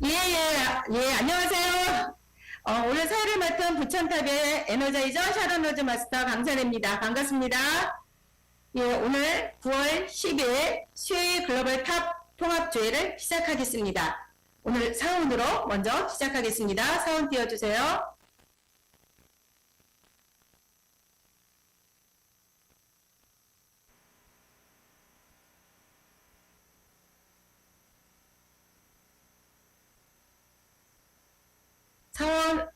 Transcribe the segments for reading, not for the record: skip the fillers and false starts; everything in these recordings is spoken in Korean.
안녕하세요. 오늘 사회를 맡은 부천탑의 에너자이저 샤론로즈 마스터 강산혜입니다. 반갑습니다. 오늘 9월 10일 수요일 글로벌 탑 통합조회를 시작하겠습니다. 오늘 사원으로 먼저 시작하겠습니다. 사원 띄워주세요. 사원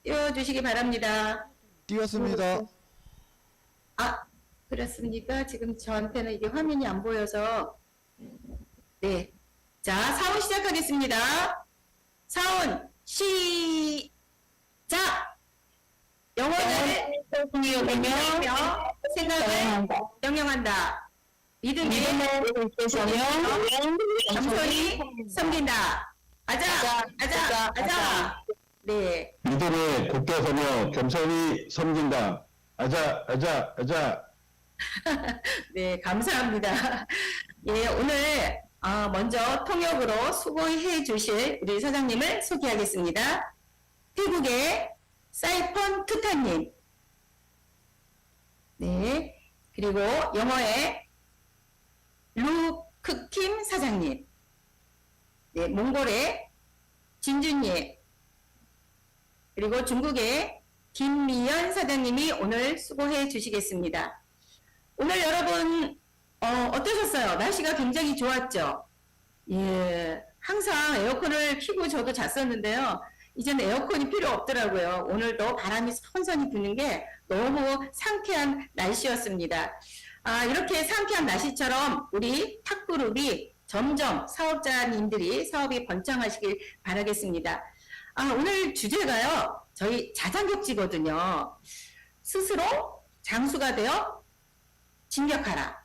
띄워주시기 바랍니다. 띄웠습니다. 그렇습니까? 지금 저한테는 이게 화면이 안 보여서. 네. 자, 사원 시작하겠습니다. 사원, 시작! 영혼을 생각을 명령한다. 믿음을 겸손히 섬긴다. 아자. 네. 믿음에 굳게 서며 겸손히 섬긴다. 아자. 네, 감사합니다. 오늘 먼저 통역으로 수고해 주실 우리 사장님을 소개하겠습니다. 태국의 사이펀 투타님. 네. 그리고 영어의 루크킴 사장님. 네, 몽골의 진주님. 그리고 중국의 김미연 사장님이 오늘 수고해 주시겠습니다. 오늘 여러분 어떠셨어요? 날씨가 굉장히 좋았죠? 항상 에어컨을 켜고 저도 잤었는데요. 이제는 에어컨이 필요 없더라고요. 오늘도 바람이 선선히 부는 게 너무 상쾌한 날씨였습니다. 이렇게 상쾌한 날씨처럼 우리 탑그룹이 점점 사업자님들이 사업이 번창하시길 바라겠습니다. 오늘 주제가요, 저희 자장격지거든요. 스스로 장수가 되어 진격하라.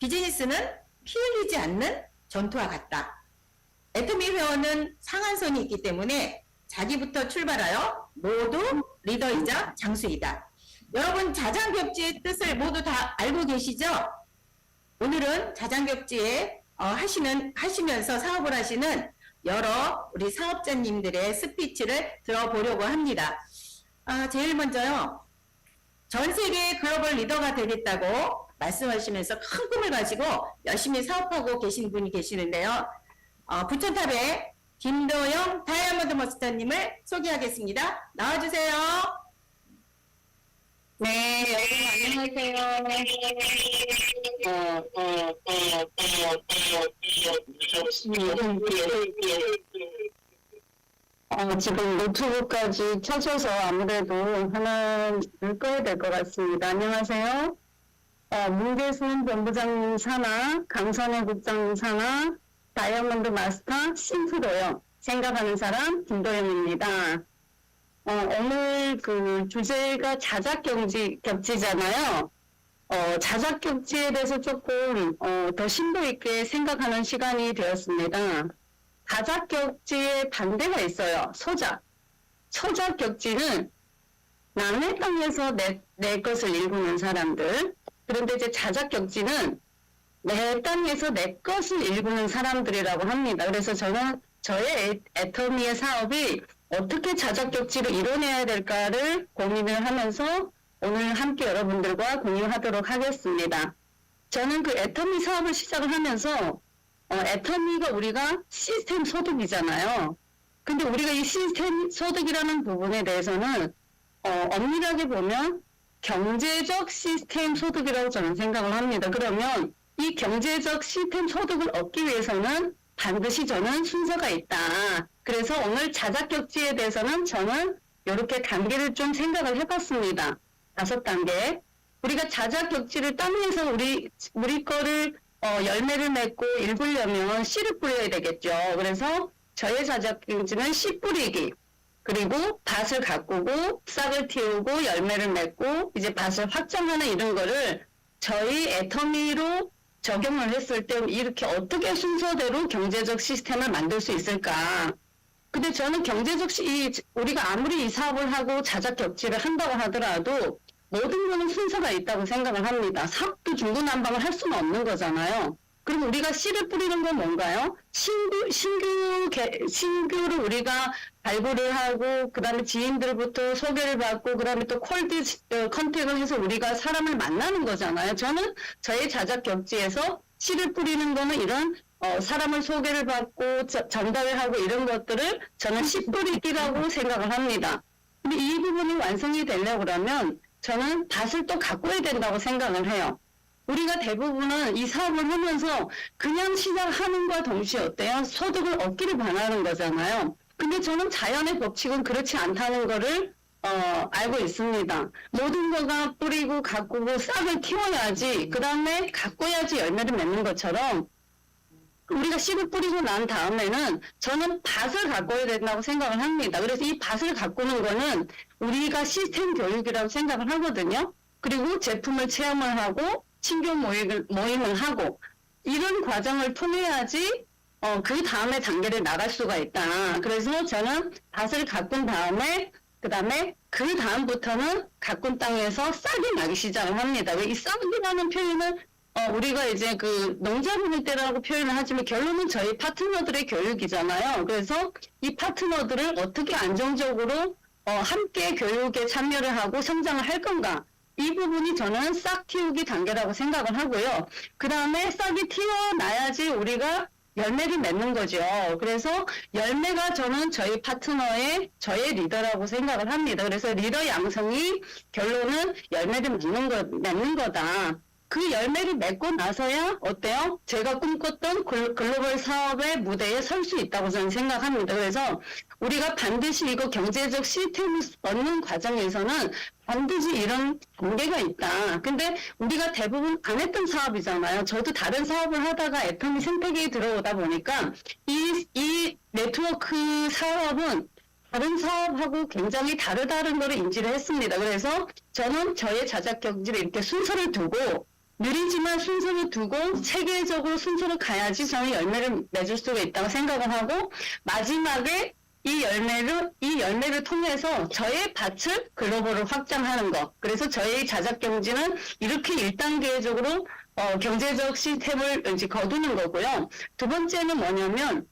비즈니스는 피 흘리지 않는 전투와 같다. 애터미 회원은 상한선이 있기 때문에 자기부터 출발하여 모두 리더이자 장수이다. 여러분, 자장격지의 뜻을 모두 다 알고 계시죠? 오늘은 자장격지에 하시면서 사업을 하시는 여러 우리 사업자님들의 스피치를 들어보려고 합니다. 제일 먼저요. 전 세계 글로벌 리더가 되겠다고 말씀하시면서 큰 꿈을 가지고 열심히 사업하고 계신 분이 계시는데요. 부천탑의 김도영 다이아몬드 머스터님을 소개하겠습니다. 나와주세요. 네, 여러분 안녕하세요. 지금 노트북까지 켜져서 아무래도 화면을 꺼야 될 것 같습니다. 안녕하세요. 문계순 본부장님 산하, 강선혜 국장님 산하, 다이아몬드 마스터 심프로요. 생각하는 사람 김도영입니다. 오늘 그 주제가 자작격지잖아요. 자작격지에 대해서 조금 더 심도 있게 생각하는 시간이 되었습니다. 자작격지의 반대가 있어요. 소작격지는 남의 땅에서 내 것을 일구는 사람들. 그런데 이제 자작격지는 내 땅에서 내 것을 일구는 사람들이라고 합니다. 그래서 저는 저의 애터미의 사업이 어떻게 자작격지를 이뤄내야 될까를 고민을 하면서 오늘 함께 여러분들과 공유하도록 하겠습니다. 저는 그 애터미 사업을 시작을 하면서 애터미가 우리가 시스템 소득이잖아요. 근데 우리가 이 시스템 소득이라는 부분에 대해서는 엄밀하게 보면 경제적 시스템 소득이라고 저는 생각을 합니다. 그러면 이 경제적 시스템 소득을 얻기 위해서는 반드시 저는 순서가 있다. 그래서 오늘 자작격지에 대해서는 저는 이렇게 단계를 좀 생각을 해봤습니다. 5단계. 우리가 자작격지를 땅에서 우리 거를 열매를 맺고 일구려면 씨를 뿌려야 되겠죠. 그래서 저의 자작격지는 씨 뿌리기. 그리고 밭을 가꾸고 싹을 틔우고 열매를 맺고 이제 밭을 확장하는 이런 거를 저희 애터미로 적용을 했을 때 이렇게 어떻게 순서대로 경제적 시스템을 만들 수 있을까? 근데 저는 우리가 아무리 이 사업을 하고 자작격지를 한다고 하더라도 모든 거는 순서가 있다고 생각을 합니다. 사업도 중구난방을 할 수는 없는 거잖아요. 그럼 우리가 씨를 뿌리는 건 뭔가요? 신규를 우리가 발굴을 하고, 그 다음에 지인들부터 소개를 받고, 그 다음에 또 컨택을 해서 우리가 사람을 만나는 거잖아요. 저는 저의 자작격지에서 씨를 뿌리는 거는 이런 사람을 소개를 받고 전달을 하고 이런 것들을 저는 씨 뿌리기라고 생각을 합니다. 근데 이 부분이 완성이 되려고 그러면 저는 밭을 또 가꿔야 된다고 생각을 해요. 우리가 대부분은 이 사업을 하면서 그냥 시작하는과 동시에 어때요? 소득을 얻기를 바라는 거잖아요. 근데 저는 자연의 법칙은 그렇지 않다는 거를 알고 있습니다. 모든 거가 뿌리고 가꾸고 싹을 틔워야지, 그 다음에 가꿔야지 열매를 맺는 것처럼 우리가 씨를 뿌리고 난 다음에는 저는 밭을 가꿔야 된다고 생각을 합니다. 그래서 이 밭을 가꾸는 거는 우리가 시스템 교육이라고 생각을 하거든요. 그리고 제품을 체험을 하고 친교 모임을 하고 이런 과정을 통해야지 그 다음에 단계를 나갈 수가 있다. 그래서 저는 밭을 가꾼 다음에 그 다음부터는 가꾼 땅에서 싹이 나기 시작을 합니다. 이 싹이라는 표현은 우리가 이제 그 농자분일 때라고 표현을 하지만 결론은 저희 파트너들의 교육이잖아요. 그래서 이 파트너들을 어떻게 안정적으로 함께 교육에 참여를 하고 성장을 할 건가. 이 부분이 저는 싹 틔우기 단계라고 생각을 하고요. 그 다음에 싹이 튀어나야지 우리가 열매를 맺는 거죠. 그래서 열매가 저는 저희 파트너의 저의 리더라고 생각을 합니다. 그래서 리더 양성이 결론은 열매를 맺는 거다. 그 열매를 맺고 나서야 어때요? 제가 꿈꿨던 글로벌 사업의 무대에 설 수 있다고 저는 생각합니다. 그래서 우리가 반드시 이거 경제적 시스템을 얻는 과정에서는 반드시 이런 단계가 있다. 근데 우리가 대부분 안 했던 사업이잖아요. 저도 다른 사업을 하다가 애터미 생태계에 들어오다 보니까 이 네트워크 사업은 다른 사업하고 굉장히 다르다는 걸 인지를 했습니다. 그래서 저는 저의 자작경지를 이렇게 순서를 두고 느리지만 순서를 두고 체계적으로 순서를 가야지 저는 열매를 맺을 수가 있다고 생각을 하고 마지막에 이 열매를 통해서 저의 밭을 글로벌로 확장하는 것. 그래서 저의 자작경지는 이렇게 1단계적으로 경제적 시스템을 이제 거두는 거고요. 두 번째는 뭐냐면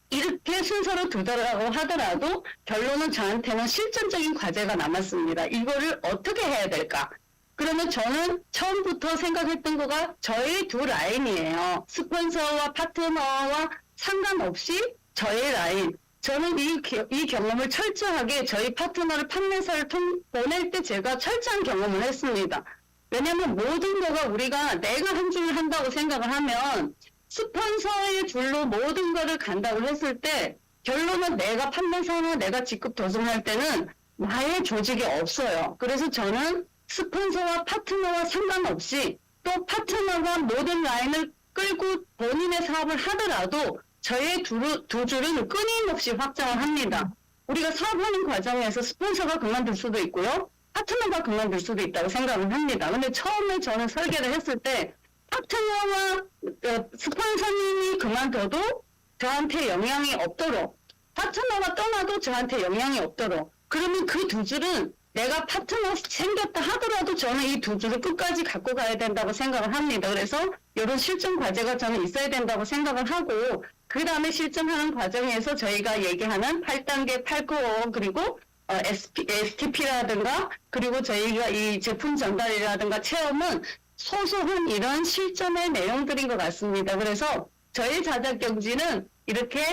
이렇게 순서로 두더라고 하더라도 결론은 저한테는 실전적인 과제가 남았습니다. 이거를 어떻게 해야 될까? 그러면 저는 처음부터 생각했던 거가 저의 두 라인이에요. 스폰서와 파트너와 상관없이 저의 라인. 저는 이 경험을 철저하게 저희 파트너를 판매사를 보낼 때 제가 철저한 경험을 했습니다. 왜냐하면 모든 거가 우리가 내가 한 줄을 한다고 생각을 하면 스폰서의 줄로 모든 거를 간다고 했을 때 결론은 내가 판매사나 내가 직급 도승할 때는 나의 조직이 없어요. 그래서 저는 스폰서와 파트너와 상관없이 또 파트너가 모든 라인을 끌고 본인의 사업을 하더라도 저의 두 줄은 끊임없이 확장을 합니다. 우리가 사업하는 과정에서 스폰서가 그만둘 수도 있고요. 파트너가 그만둘 수도 있다고 생각을 합니다. 근데 처음에 저는 설계를 했을 때 파트너와 스폰서님이 그만둬도 저한테 영향이 없도록 파트너가 떠나도 저한테 영향이 없도록 그러면 그 두 줄은 내가 파트너 생겼다 하더라도 저는 이 두 줄을 끝까지 갖고 가야 된다고 생각을 합니다. 그래서 이런 실전 과제가 저는 있어야 된다고 생각을 하고 그 다음에 실전하는 과정에서 저희가 얘기하는 8단계 895 그리고 STP라든가 그리고 저희가 이 제품 전달이라든가 체험은 소소한 이런 실전의 내용들인 것 같습니다. 그래서 저희 자작경지는 이렇게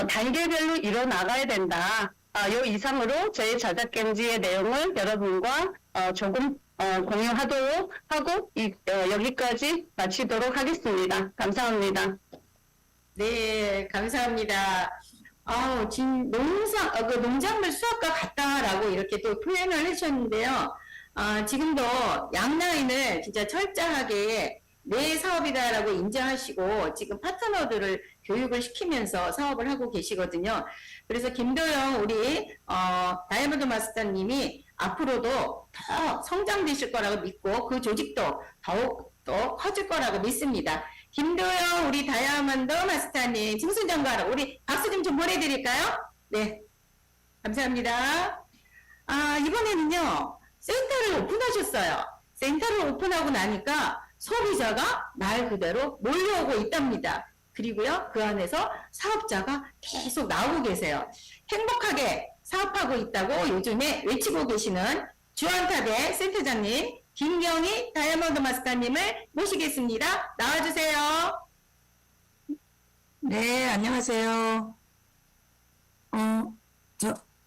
단계별로 이뤄나가야 된다. 요 이상으로 저희 자작경지의 내용을 여러분과 조금 공유하도록 하고 여기까지 마치도록 하겠습니다. 감사합니다. 네, 감사합니다. 지금 농작물 수업과 같다라고 이렇게 또 표현을 해주셨는데요. 지금도 양라인을 진짜 철저하게 내 사업이다라고 인정하시고 지금 파트너들을 교육을 시키면서 사업을 하고 계시거든요. 그래서 김도영 우리 다이아몬드 마스터님이 앞으로도 더 성장되실 거라고 믿고 그 조직도 더욱 더 커질 거라고 믿습니다. 김도영 우리 다이아몬드 마스터님 승승장구하라 우리 박수 좀 보내드릴까요? 네, 감사합니다. 이번에는요 센터를 오픈하셨어요. 센터를 오픈하고 나니까 소비자가 말 그대로 몰려오고 있답니다. 그리고요, 그 안에서 사업자가 계속 나오고 계세요. 행복하게 사업하고 있다고 요즘에 외치고 계시는 주안탑의 센터장님 김경희 다이아몬드 마스터님을 모시겠습니다. 나와주세요. 네, 안녕하세요.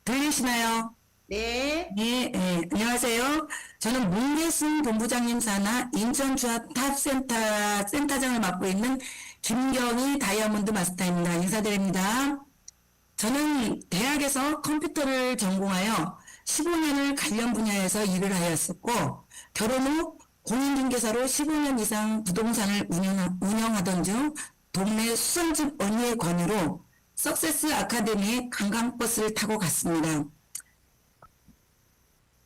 들리시나요? 네. 네, 안녕하세요. 저는 문계순 본부장님 산하 인천주합탑센터 센터장을 맡고 있는 김경희 다이아몬드 마스터입니다. 인사드립니다. 저는 대학에서 컴퓨터를 전공하여 15년을 관련 분야에서 일을 하였었고, 결혼 후 공인중개사로 15년 이상 부동산을 운영하던 중 동네 수성집 언니의 권유로 석세스 아카데미에 관광버스를 타고 갔습니다.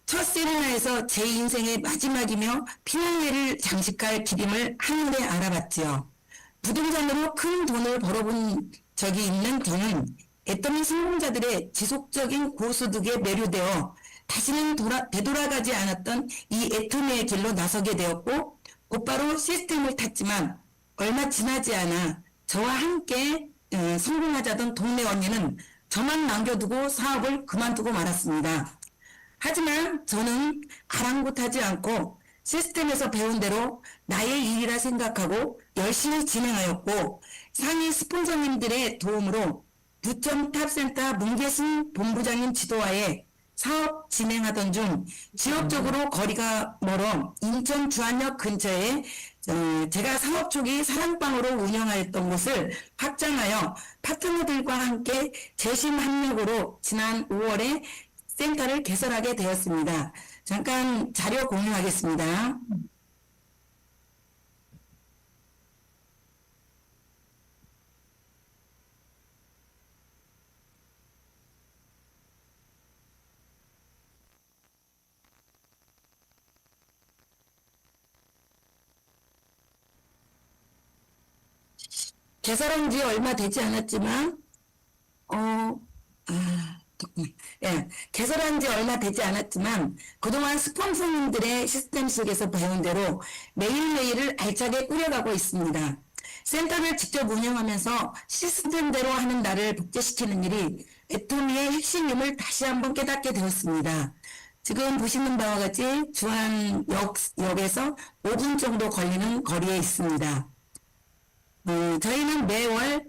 첫 세미나에서 제 인생의 마지막이며 피날레를 장식할 기림을 한눈에 알아봤지요. 부동산으로 큰 돈을 벌어본 적이 있는 저는 애터미 성공자들의 지속적인 고소득에 매료되어 다시는 되돌아가지 않았던 이 애터미의 길로 나서게 되었고, 곧바로 시스템을 탔지만 얼마 지나지 않아 저와 함께 성공하자던 동네 언니는 저만 남겨두고 사업을 그만두고 말았습니다. 하지만 저는 아랑곳하지 않고 시스템에서 배운 대로 나의 일이라 생각하고 열심히 진행하였고, 상위 스폰서님들의 도움으로 부천 탑센터 문계승 본부장님 지도하에 사업 진행하던 중 지역적으로 거리가 멀어 인천 주안역 근처에 제가 상업 초기 사랑방으로 운영하였던 곳을 확장하여 파트너들과 함께 재심 합력으로 지난 5월에 센터를 개설하게 되었습니다. 잠깐 자료 공유하겠습니다. 개설한 지 얼마 되지 않았지만, 개설한 지 얼마 되지 않았지만, 그동안 스폰서님들의 시스템 속에서 배운 대로 매일매일을 알차게 꾸려가고 있습니다. 센터를 직접 운영하면서 시스템대로 하는 나를 복제시키는 일이 애터미의 핵심임을 다시 한번 깨닫게 되었습니다. 지금 보시는 바와 같이 주안역에서 5분 정도 걸리는 거리에 있습니다. 저희는 매월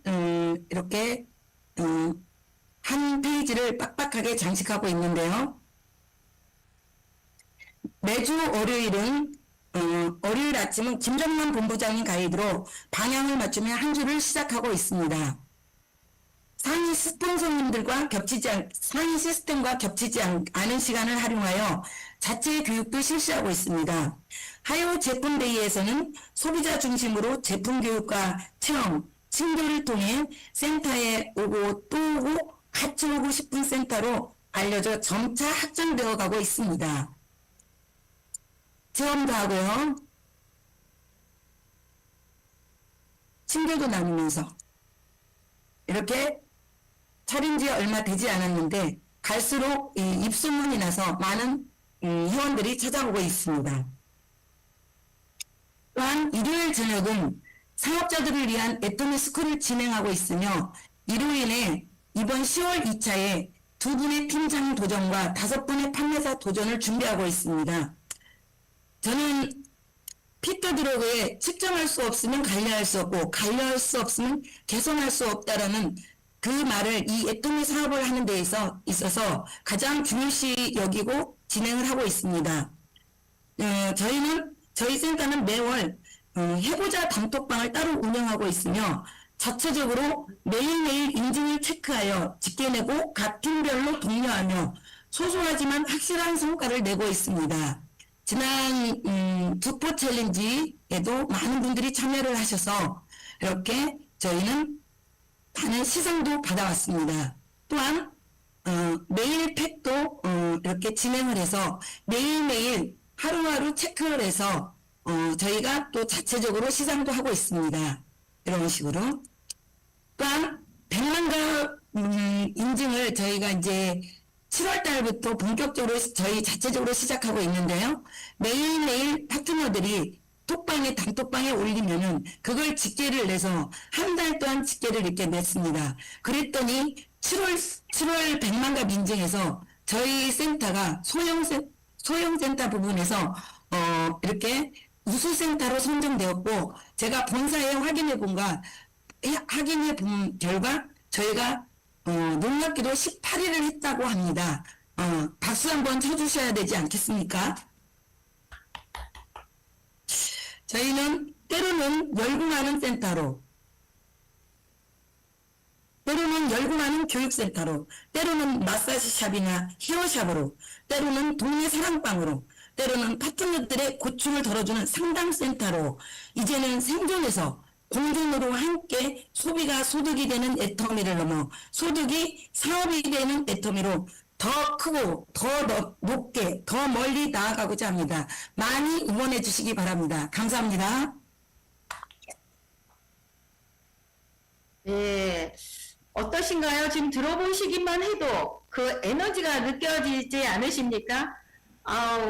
이렇게 한 페이지를 빡빡하게 장식하고 있는데요. 매주 월요일은 월요일 아침은 김정남 본부장님 가이드로 방향을 맞추며 한 주를 시작하고 있습니다. 상위 스폰서님들과 상위 시스템과 겹치지 않은 시간을 활용하여 자체 교육도 실시하고 있습니다. 하요 제품데이에서는 소비자 중심으로 제품 교육과 체험, 친교를 통해 센터에 오고 또 오고 같이 오고 싶은 센터로 알려져 점차 확장되어 가고 있습니다. 체험도 하고요. 친교도 나누면서 이렇게 차린 지 얼마 되지 않았는데 갈수록 입소문이 나서 많은 회원들이 찾아오고 있습니다. 또한 일요일 저녁은 사업자들을 위한 애터미 스쿨을 진행하고 있으며 이로 인해 이번 10월 2차에 2분의 팀장 도전과 5분의 판매사 도전을 준비하고 있습니다. 저는 피터드로그에 측정할 수 없으면 관리할 수 없고 관리할 수 없으면 개선할 수 없다라는 그 말을 이 애터미 사업을 하는 데 있어서 가장 중요시 여기고 진행을 하고 있습니다. 저희 센터는 매월 해보자 단톡방을 따로 운영하고 있으며 자체적으로 매일매일 인증을 체크하여 집계내고 각 팀별로 독려하며 소소하지만 확실한 성과를 내고 있습니다. 지난 두포 챌린지에도 많은 분들이 참여를 하셔서 이렇게 저희는 많은 시상도 받아왔습니다. 또한 메일 팩도 이렇게 진행을 해서 매일매일 하루하루 체크를 해서 저희가 또 자체적으로 시상도 하고 있습니다. 이런 식으로. 또한 100만가 인증을 저희가 이제 7월 달부터 본격적으로 저희 자체적으로 시작하고 있는데요. 매일매일 파트너들이 톡방에 단톡방에 올리면은 그걸 직계를 내서 한 달 동안 직계를 이렇게 냈습니다. 그랬더니 7월 100만갑 인증해서 저희 센터가 소형센터 부분에서 이렇게 우수센터로 선정되었고, 제가 본사에 확인해 본 결과 저희가 농락기도 18일을 했다고 합니다. 박수 한번 쳐주셔야 되지 않겠습니까? 저희는 때로는 열공하는 센터로, 때로는 열공하는 교육센터로, 때로는 마사지샵이나 헤어샵으로, 때로는 동네 사랑방으로, 때로는 파트너들의 고충을 덜어주는 상담센터로, 이제는 생존에서 공존으로 함께 소비가 소득이 되는 애터미를 넘어 소득이 사업이 되는 애터미로 더 크고 더 높게 더 멀리 나아가고자 합니다. 많이 응원해 주시기 바랍니다. 감사합니다. 네. 어떠신가요? 지금 들어보시기만 해도 그 에너지가 느껴지지 않으십니까?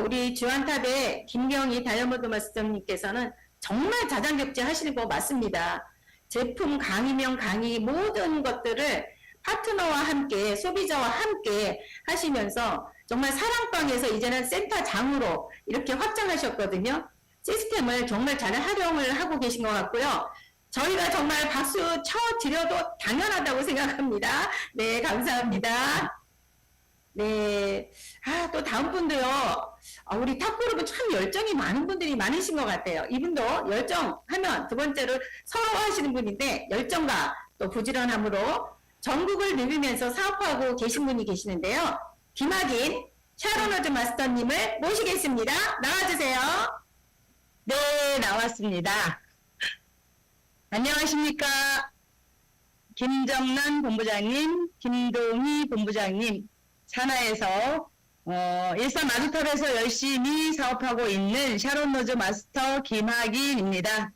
우리 주안탑의 김경희 다이아몬드 마스터님께서는 정말 자장격제 하시는 거 맞습니다. 제품 강의명 강의 모든 것들을 파트너와 함께 소비자와 함께 하시면서 정말 사랑방에서 이제는 센터장으로 이렇게 확장하셨거든요. 시스템을 정말 잘 활용을 하고 계신 것 같고요. 저희가 정말 박수 쳐드려도 당연하다고 생각합니다. 네, 감사합니다. 네. 또 다음 분도요. 우리 탑그룹은 참 열정이 많은 분들이 많으신 것 같아요. 이분도 열정하면 두 번째로 서로 하시는 분인데 열정과 또 부지런함으로 전국을 누비면서 사업하고 계신 분이 계시는데요. 김학인 샤론호즈 마스터님을 모시겠습니다. 나와주세요. 네, 나왔습니다. 안녕하십니까. 김정란 본부장님, 김동희 본부장님, 산하에서 일산 마주탑에서 열심히 사업하고 있는 샤론로즈 마스터 김학인입니다.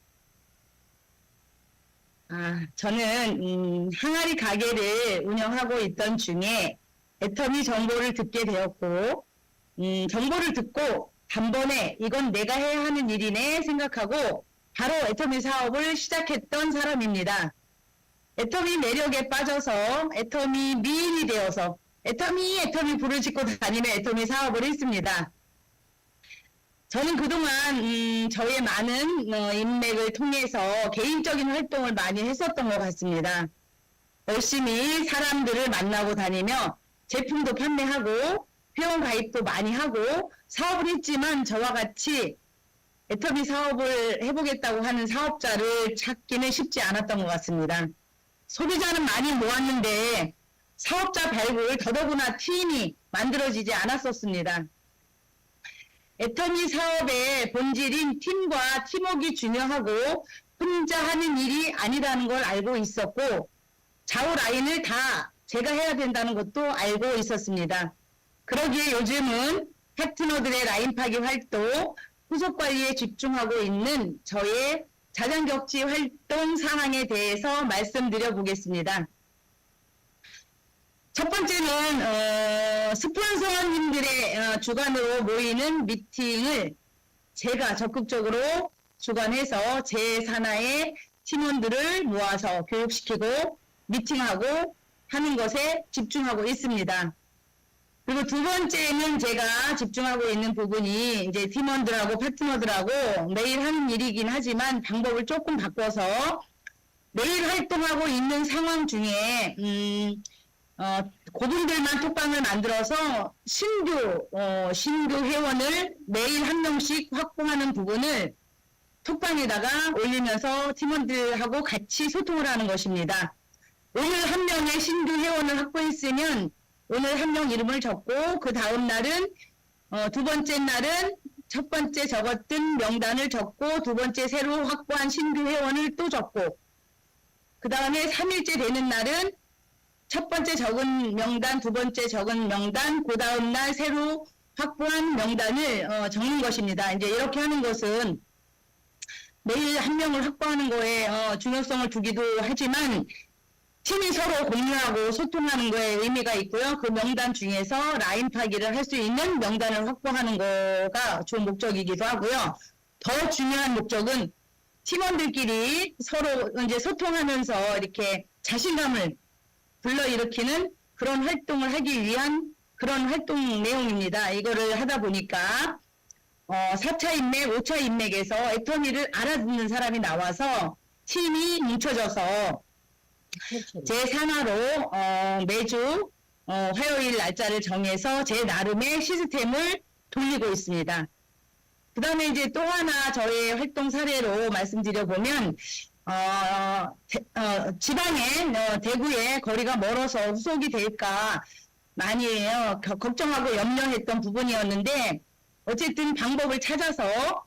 저는 항아리 가게를 운영하고 있던 중에 애터미 정보를 듣게 되었고, 정보를 듣고 단번에 이건 내가 해야 하는 일이네 생각하고 바로 애터미 사업을 시작했던 사람입니다. 애터미 매력에 빠져서 애터미 미인이 되어서 애터미 불을 짓고 다니는 애터미 사업을 했습니다. 저는 그동안 저의 많은 인맥을 통해서 개인적인 활동을 많이 했었던 것 같습니다. 열심히 사람들을 만나고 다니며 제품도 판매하고 회원 가입도 많이 하고 사업을 했지만 저와 같이 애터미 사업을 해보겠다고 하는 사업자를 찾기는 쉽지 않았던 것 같습니다. 소비자는 많이 모았는데 사업자 발굴 더더구나 팀이 만들어지지 않았었습니다. 애터미 사업의 본질인 팀과 팀워크가 중요하고 혼자 하는 일이 아니라는 걸 알고 있었고 좌우 라인을 다 제가 해야 된다는 것도 알고 있었습니다. 그러기에 요즘은 파트너들의 라인 파기 활동, 후속 관리에 집중하고 있는 저의 자장격지 활동 상황에 대해서 말씀드려 보겠습니다. 첫 번째는 스폰서님들의 주관으로 모이는 미팅을 제가 적극적으로 주관해서 제 산하의 팀원들을 모아서 교육시키고 미팅하고 하는 것에 집중하고 있습니다. 그리고 두 번째는 제가 집중하고 있는 부분이 이제 팀원들하고 파트너들하고 매일 하는 일이긴 하지만 방법을 조금 바꿔서 매일 활동하고 있는 상황 중에 그분들만 톡방을 만들어서 신규 회원을 매일 한 명씩 확보하는 부분을 톡방에다가 올리면서 팀원들하고 같이 소통을 하는 것입니다. 오늘 한 명의 신규 회원을 확보했으면 오늘 한 명 이름을 적고 그 다음 날은 두 번째 날은 첫 번째 적었던 명단을 적고 두 번째 새로 확보한 신규 회원을 또 적고 그 다음에 3일째 되는 날은 첫 번째 적은 명단, 두 번째 적은 명단, 그 다음 날 새로 확보한 명단을 적는 것입니다. 이제 이렇게 하는 것은 매일 한 명을 확보하는 거에 중요성을 두기도 하지만 팀이 서로 공유하고 소통하는 거에 의미가 있고요. 그 명단 중에서 라인 파기를 할 수 있는 명단을 확보하는 거가 주 목적이기도 하고요. 더 중요한 목적은 팀원들끼리 서로 이제 소통하면서 이렇게 자신감을 불러일으키는 그런 활동을 하기 위한 그런 활동 내용입니다. 이거를 하다 보니까 4차 인맥, 5차 인맥에서 애터미를 알아듣는 사람이 나와서 팀이 뭉쳐져서 제3화로 매주 화요일 날짜를 정해서 제 나름의 시스템을 돌리고 있습니다. 그 다음에 이제 또 하나 저의 활동 사례로 말씀드려보면 지방에 대구에 거리가 멀어서 후속이 될까 많이 걱정하고 염려했던 부분이었는데 어쨌든 방법을 찾아서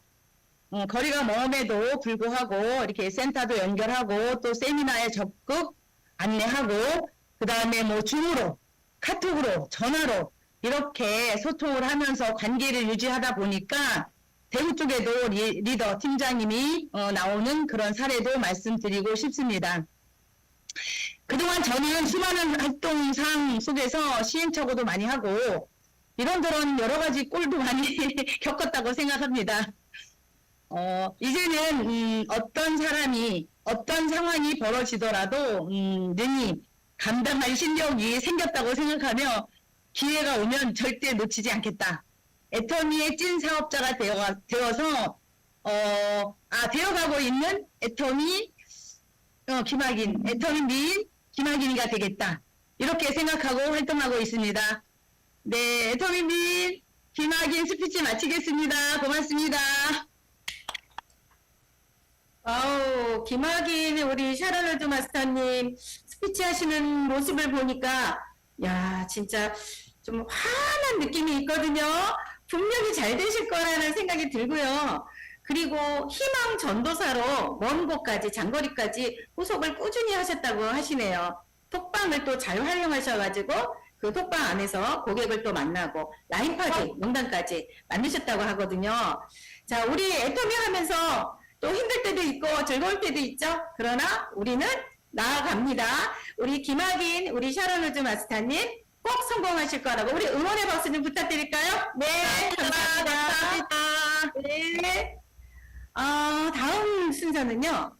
거리가 먼에도 불구하고 이렇게 센터도 연결하고 또 세미나에 적극 안내하고 그 다음에 뭐 줌으로 카톡으로 전화로 이렇게 소통을 하면서 관계를 유지하다 보니까 대구 쪽에도 리더 팀장님이 나오는 그런 사례도 말씀드리고 싶습니다. 그동안 저는 수많은 활동상 속에서 시행착오도 많이 하고 이런저런 여러 가지 꼴도 많이 겪었다고 생각합니다. 이제는 어떤 사람이 어떤 상황이 벌어지더라도 능히 감당할 실력이 생겼다고 생각하며 기회가 오면 절대 놓치지 않겠다. 애터미의 찐 사업자가 되어서 되어가고 있는 애터미 김학인, 애터미 미인 김학인이가 되겠다. 이렇게 생각하고 활동하고 있습니다. 네, 애터미 미인 김학인 스피치 마치겠습니다. 고맙습니다. 아우, 김학인 우리 샤랄로즈 마스터님 스피치 하시는 모습을 보니까 야, 진짜 좀 환한 느낌이 있거든요. 분명히 잘 되실 거라는 생각이 들고요. 그리고 희망 전도사로 먼 곳까지 장거리까지 후속을 꾸준히 하셨다고 하시네요. 톡방을 또 잘 활용하셔가지고 그 톡방 안에서 고객을 또 만나고 라인파기, 농담까지 만드셨다고 하거든요. 자, 우리 애터미 하면서 또 힘들 때도 있고 즐거울 때도 있죠. 그러나 우리는 나아갑니다. 우리 김학인, 우리 샤랄로즈 마스터님 꼭 성공하실 거라고 우리 응원의 박수 좀 부탁드릴까요? 네, 감사합니다. 네. 다음 순서는요.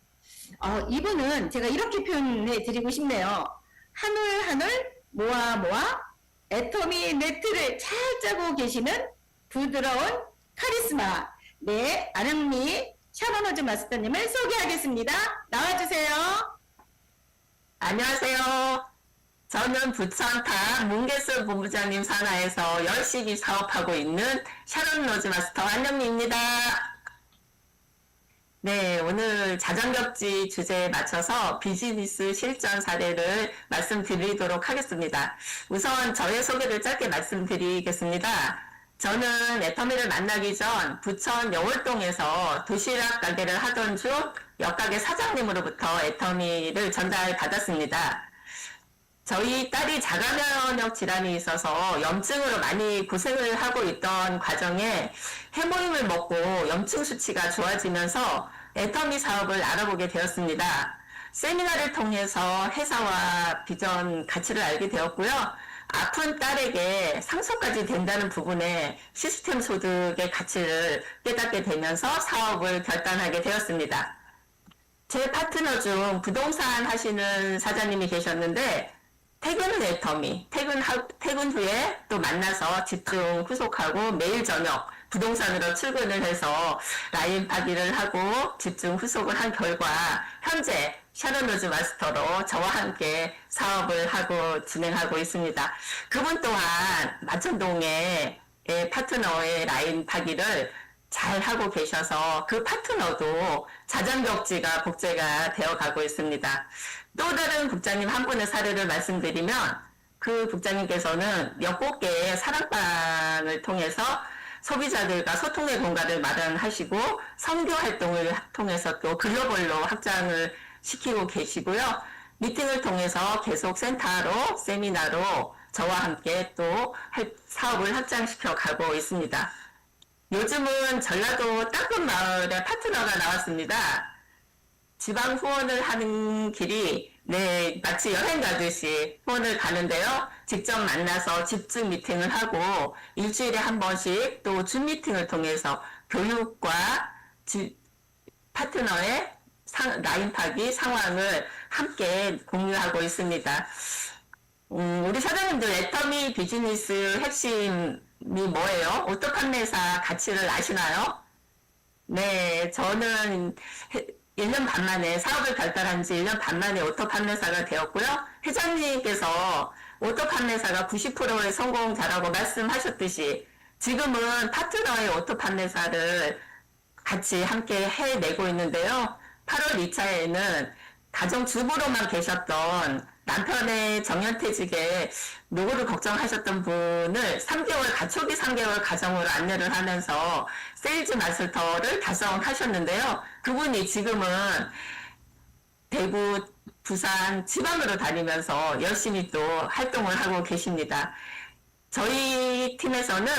이분은 제가 이렇게 표현해 드리고 싶네요. 한올 한올 모아 애터미 네트를 잘 짜고 계시는 부드러운 카리스마. 네, 안흥미 샤랄로즈 마스터님을 소개하겠습니다. 나와주세요. 안녕하세요. 저는 부천타 문계수 본부장님 산하에서 열심히 사업하고 있는 샤랄로즈 마스터 안영미입니다. 네, 오늘 자전격지 주제에 맞춰서 비즈니스 실전 사례를 말씀드리도록 하겠습니다. 우선 저의 소개를 짧게 말씀드리겠습니다. 저는 애터미를 만나기 전 부천 여월동에서 도시락 가게를 하던 중 옆가게 사장님으로부터 애터미를 전달받았습니다. 저희 딸이 자가면역 질환이 있어서 염증으로 많이 고생을 하고 있던 과정에 해모임을 먹고 염증 수치가 좋아지면서 애터미 사업을 알아보게 되었습니다. 세미나를 통해서 회사와 비전 가치를 알게 되었고요. 아픈 딸에게 상속까지 된다는 부분에 시스템 소득의 가치를 깨닫게 되면서 사업을 결단하게 되었습니다. 제 파트너 중 부동산 하시는 사장님이 계셨는데 퇴근은 애터미, 퇴근 후에 또 만나서 집중 후속하고 매일 저녁 부동산으로 출근을 해서 라인 파기를 하고 집중 후속을 한 결과 현재 샤랄로즈 마스터로 저와 함께 사업을 하고 진행하고 있습니다. 그분 또한 마천동의 파트너의 라인 파기를 잘 하고 계셔서 그 파트너도 자전격지가 복제가 되어 가고 있습니다. 또 다른 국장님 한 분의 사례를 말씀드리면 그 국장님께서는 몇 곳의 사랑방을 통해서 소비자들과 소통의 공간을 마련하시고 선교 활동을 통해서 또 글로벌로 확장을 시키고 계시고요. 미팅을 통해서 계속 센터로 세미나로 저와 함께 또 사업을 확장시켜 가고 있습니다. 요즘은 전라도 땅끝마을에 파트너가 나왔습니다. 지방 후원을 하는 길이 마치 여행 가듯이 후원을 가는데요. 직접 만나서 집중 미팅을 하고 일주일에 한 번씩 또 줌 미팅을 통해서 교육과 파트너의 라인 타기 상황을 함께 공유하고 있습니다. 우리 사장님들 애터미 비즈니스 핵심이 뭐예요? 오토 판매사 가치를 아시나요? 네, 저는 1년 반 만에 사업을 발달한 지 1년 반 만에 오토 판매사가 되었고요. 회장님께서 오토 판매사가 90%의 성공자라고 말씀하셨듯이 지금은 파트너의 오토 판매사를 같이 함께 해내고 있는데요. 8월 2차에는 가정주부로만 계셨던 남편의 정년퇴직에 노후를 걱정하셨던 분을 3개월, 초기 3개월 가정으로 안내를 하면서 세일즈 마스터를 달성하셨는데요. 그분이 지금은 대구, 부산, 지방으로 다니면서 열심히 또 활동을 하고 계십니다. 저희 팀에서는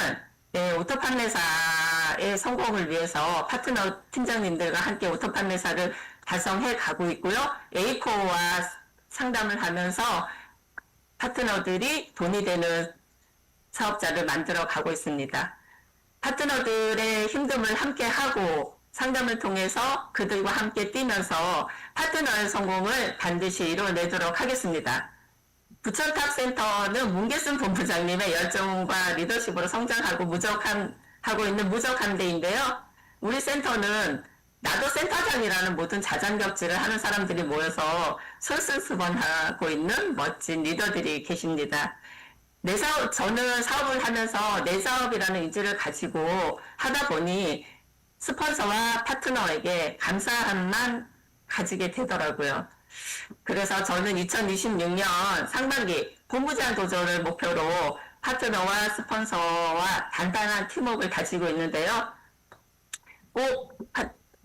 오토 판매사의 성공을 위해서 파트너 팀장님들과 함께 오토 판매사를 달성해 가고 있고요. 에이코와 상담을 하면서 파트너들이 돈이 되는 사업자를 만들어 가고 있습니다. 파트너들의 힘듦을 함께 하고 상담을 통해서 그들과 함께 뛰면서 파트너의 성공을 반드시 이뤄내도록 하겠습니다. 부천탑센터는 문계순 본부장님의 열정과 리더십으로 성장하고 하고 있는 무적함대인데요. 우리 센터는 나도 센터장이라는 모든 자장격지를 하는 사람들이 모여서 솔선수범하고 있는 멋진 리더들이 계십니다. 저는 사업을 하면서 내 사업이라는 의지를 가지고 하다 보니 스폰서와 파트너에게 감사함만 가지게 되더라고요. 그래서 저는 2026년 상반기 본부장 도전을 목표로 파트너와 스폰서와 단단한 팀워크를 가지고 있는데요. 꼭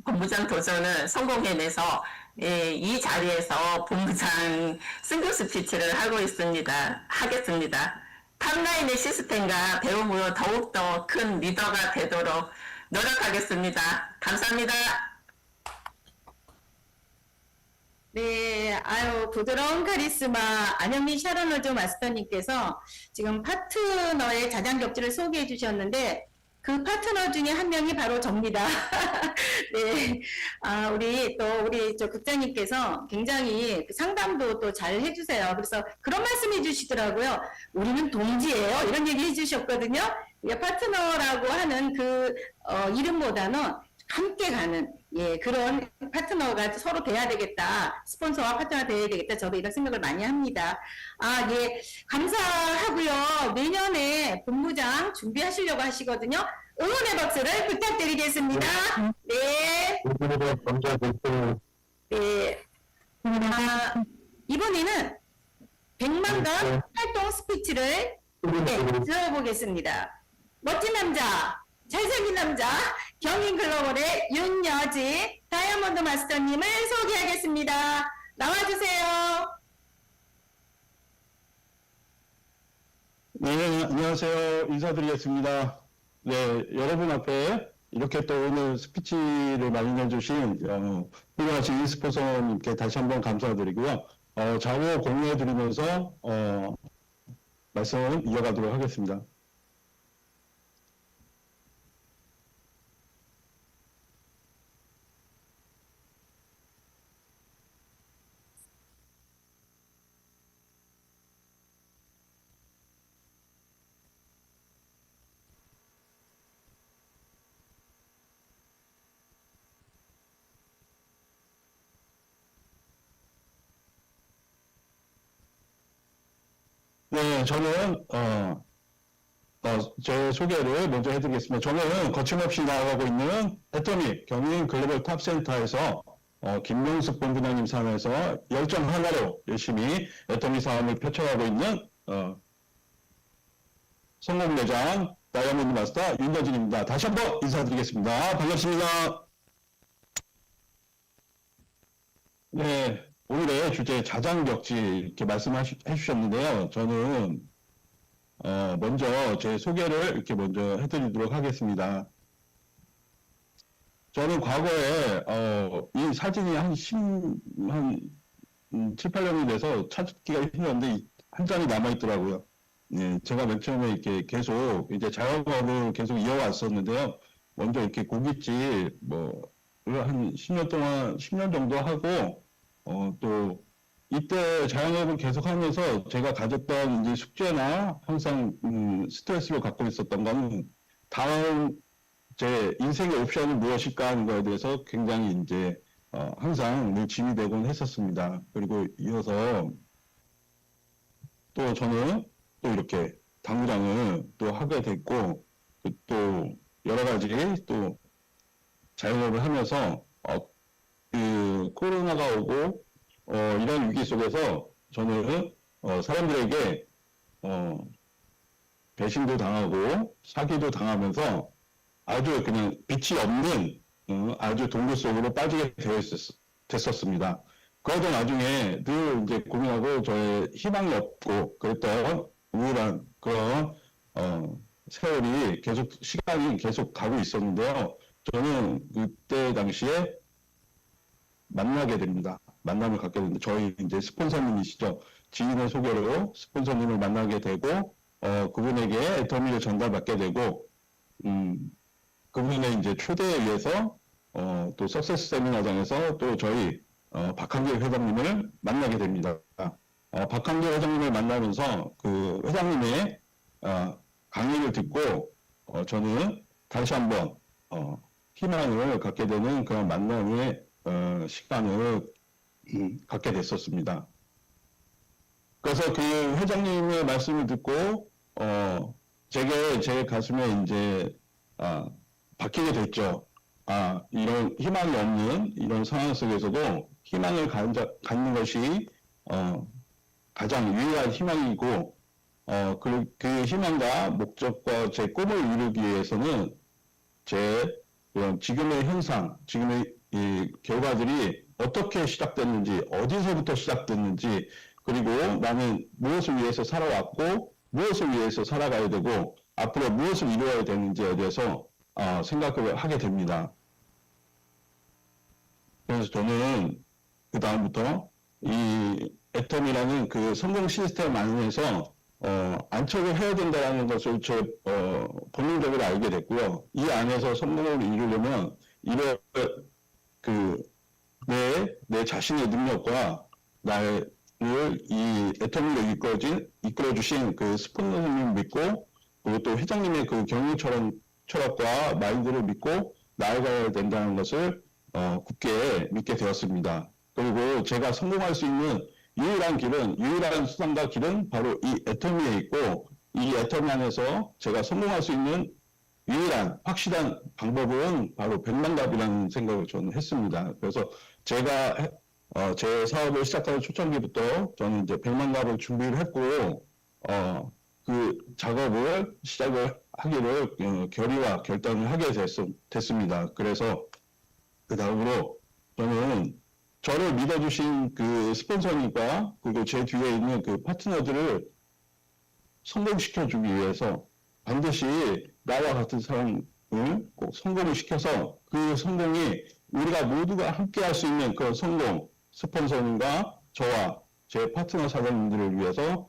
본부장 도전을 성공해내서 이 자리에서 본부장 승급 스피치를 하겠습니다. 탑라인의 시스템과 배움으로 더욱더 큰 리더가 되도록 노력하겠습니다. 감사합니다. 네, 부드러운 카리스마 안영민 샤론호조 마스터님께서 지금 파트너의 자장격지를 소개해 주셨는데 그 파트너 중에 한 명이 바로 접니다. 네, 우리 국장님께서 굉장히 상담도 또 잘 해주세요. 그래서 그런 말씀 해주시더라고요. 우리는 동지예요. 이런 얘기 해주셨거든요. 파트너라고 하는 그 이름보다는 함께 가는 그런 파트너가 서로 돼야 되겠다. 스폰서와 파트너가 돼야 되겠다. 저도 이런 생각을 많이 합니다. 감사하고요. 내년에 본부장 준비하시려고 하시거든요. 응원의 박수를 부탁드리겠습니다. 네. 네. 이번에는 100만건 활동 스피치를 들어보겠습니다. 멋진 남자, 잘생긴 남자, 경인글로벌의 윤여지 다이아몬드 마스터님을 소개하겠습니다. 나와주세요. 네, 안녕하세요. 인사드리겠습니다. 네, 여러분 앞에 이렇게 또 오늘 스피치를 마련해주신 훌륭하신 이스포서님께 다시 한번 감사드리고요. 좌우 공유해드리면서 말씀을 이어가도록 하겠습니다. 네, 저는 제 소개를 먼저 해드리겠습니다. 저는 거침없이 나아가고 있는 애터미 경인 글로벌 탑센터에서 김명숙 본부장님 상에서 열정 하나로 열심히 애터미 사업을 펼쳐가고 있는 성공대장 다이아몬드 마스터 윤여진입니다. 다시 한번 인사드리겠습니다. 반갑습니다. 네, 오늘의 주제 자장격지 이렇게 말씀해 주셨는데요. 저는 먼저 제 소개를 이렇게 먼저 해드리도록 하겠습니다. 저는 과거에 이 사진이 한 7, 8년이 돼서 찾기가 힘들었는데 한 장이 남아있더라고요. 네, 제가 맨 처음에 이렇게 계속 이제 자영업을 계속 이어왔었는데요. 먼저 이렇게 고깃집 한 10년 정도 하고, 또, 이때 자영업을 계속하면서 제가 가졌던 이제 숙제나 항상 스트레스를 갖고 있었던 거는 다음 제 인생의 옵션이 무엇일까 하는 거에 대해서 굉장히 이제 항상 늘 짐이 되곤 했었습니다. 그리고 이어서 또 저는 또 이렇게 당구장을 또 하게 됐고, 또 여러 가지 또 자영업을 하면서 그 코로나가 오고 이런 위기 속에서 저는 사람들에게 배신도 당하고 사기도 당하면서 아주 그냥 빛이 없는 아주 동굴 속으로 빠지게 됐었습니다. 그러던 와중에 늘 이제 고민하고 저의 희망이 없고 그랬던 우울한 그런 세월이 시간이 계속 가고 있었는데요. 저는 그때 당시에 만나게 됩니다. 만남을 갖게 되는데 저희 이제 스폰서님이시죠. 지인의 소개로 스폰서님을 만나게 되고 그분에게 애터미를 전달받게 되고 그분의 이제 초대에 의해서 또 석세스 세미나장에서 또 저희 박한길 회장님을 만나게 됩니다. 박한길 회장님을 만나면서 그 회장님의 강의를 듣고 저는 다시 한번 희망을 갖게 되는 그런 만남의 시간을 갖게 됐었습니다. 그래서 그 회장님의 말씀을 듣고 제 가슴에 이제 박히게 됐죠. 이런 희망이 없는 이런 상황 속에서도 희망을 갖는 것이 가장 유일한 희망이고 그 희망과 목적과 제 꿈을 이루기 위해서는 이런 지금의 현상, 지금의 이 결과들이 어떻게 시작됐는지, 어디서부터 시작됐는지, 그리고 나는 무엇을 위해서 살아왔고, 무엇을 위해서 살아가야 되고, 앞으로 무엇을 이루어야 되는지에 대해서 생각을 하게 됩니다. 그래서 저는 그 다음부터 이 애텀이라는 그 성공 시스템 안에서 안착을 해야 된다는 것을 제 본능적으로 알게 됐고요. 이 안에서 성공을 이루려면 내 자신의 능력과 나를 이 애텀으로 이끌어주신 그 스폰서님을 믿고 그리고 또 회장님의 그 경영 철학과 마인드를 믿고 나아가야 된다는 것을 굳게 믿게 되었습니다. 그리고 제가 성공할 수 있는 유일한 수단과 길은 바로 이 애터미에 있고, 이 애터미 안에서 제가 성공할 수 있는 유일한 확실한 방법은 바로 백만갑이라는 생각을 저는 했습니다. 그래서 제가 제 사업을 시작하는 초창기부터 저는 이제 백만갑을 준비를 했고, 그 작업을 시작을 하기를 결단을 하게 됐습니다. 그래서 그 다음으로 저는 저를 믿어주신 그 스폰서님과 그리고 제 뒤에 있는 그 파트너들을 성공시켜주기 위해서 반드시 나와 같은 사람을 꼭 성공을 시켜서 그 성공이 우리가 모두가 함께 할 수 있는 그런 성공, 스폰서님과 저와 제 파트너 사장님들을 위해서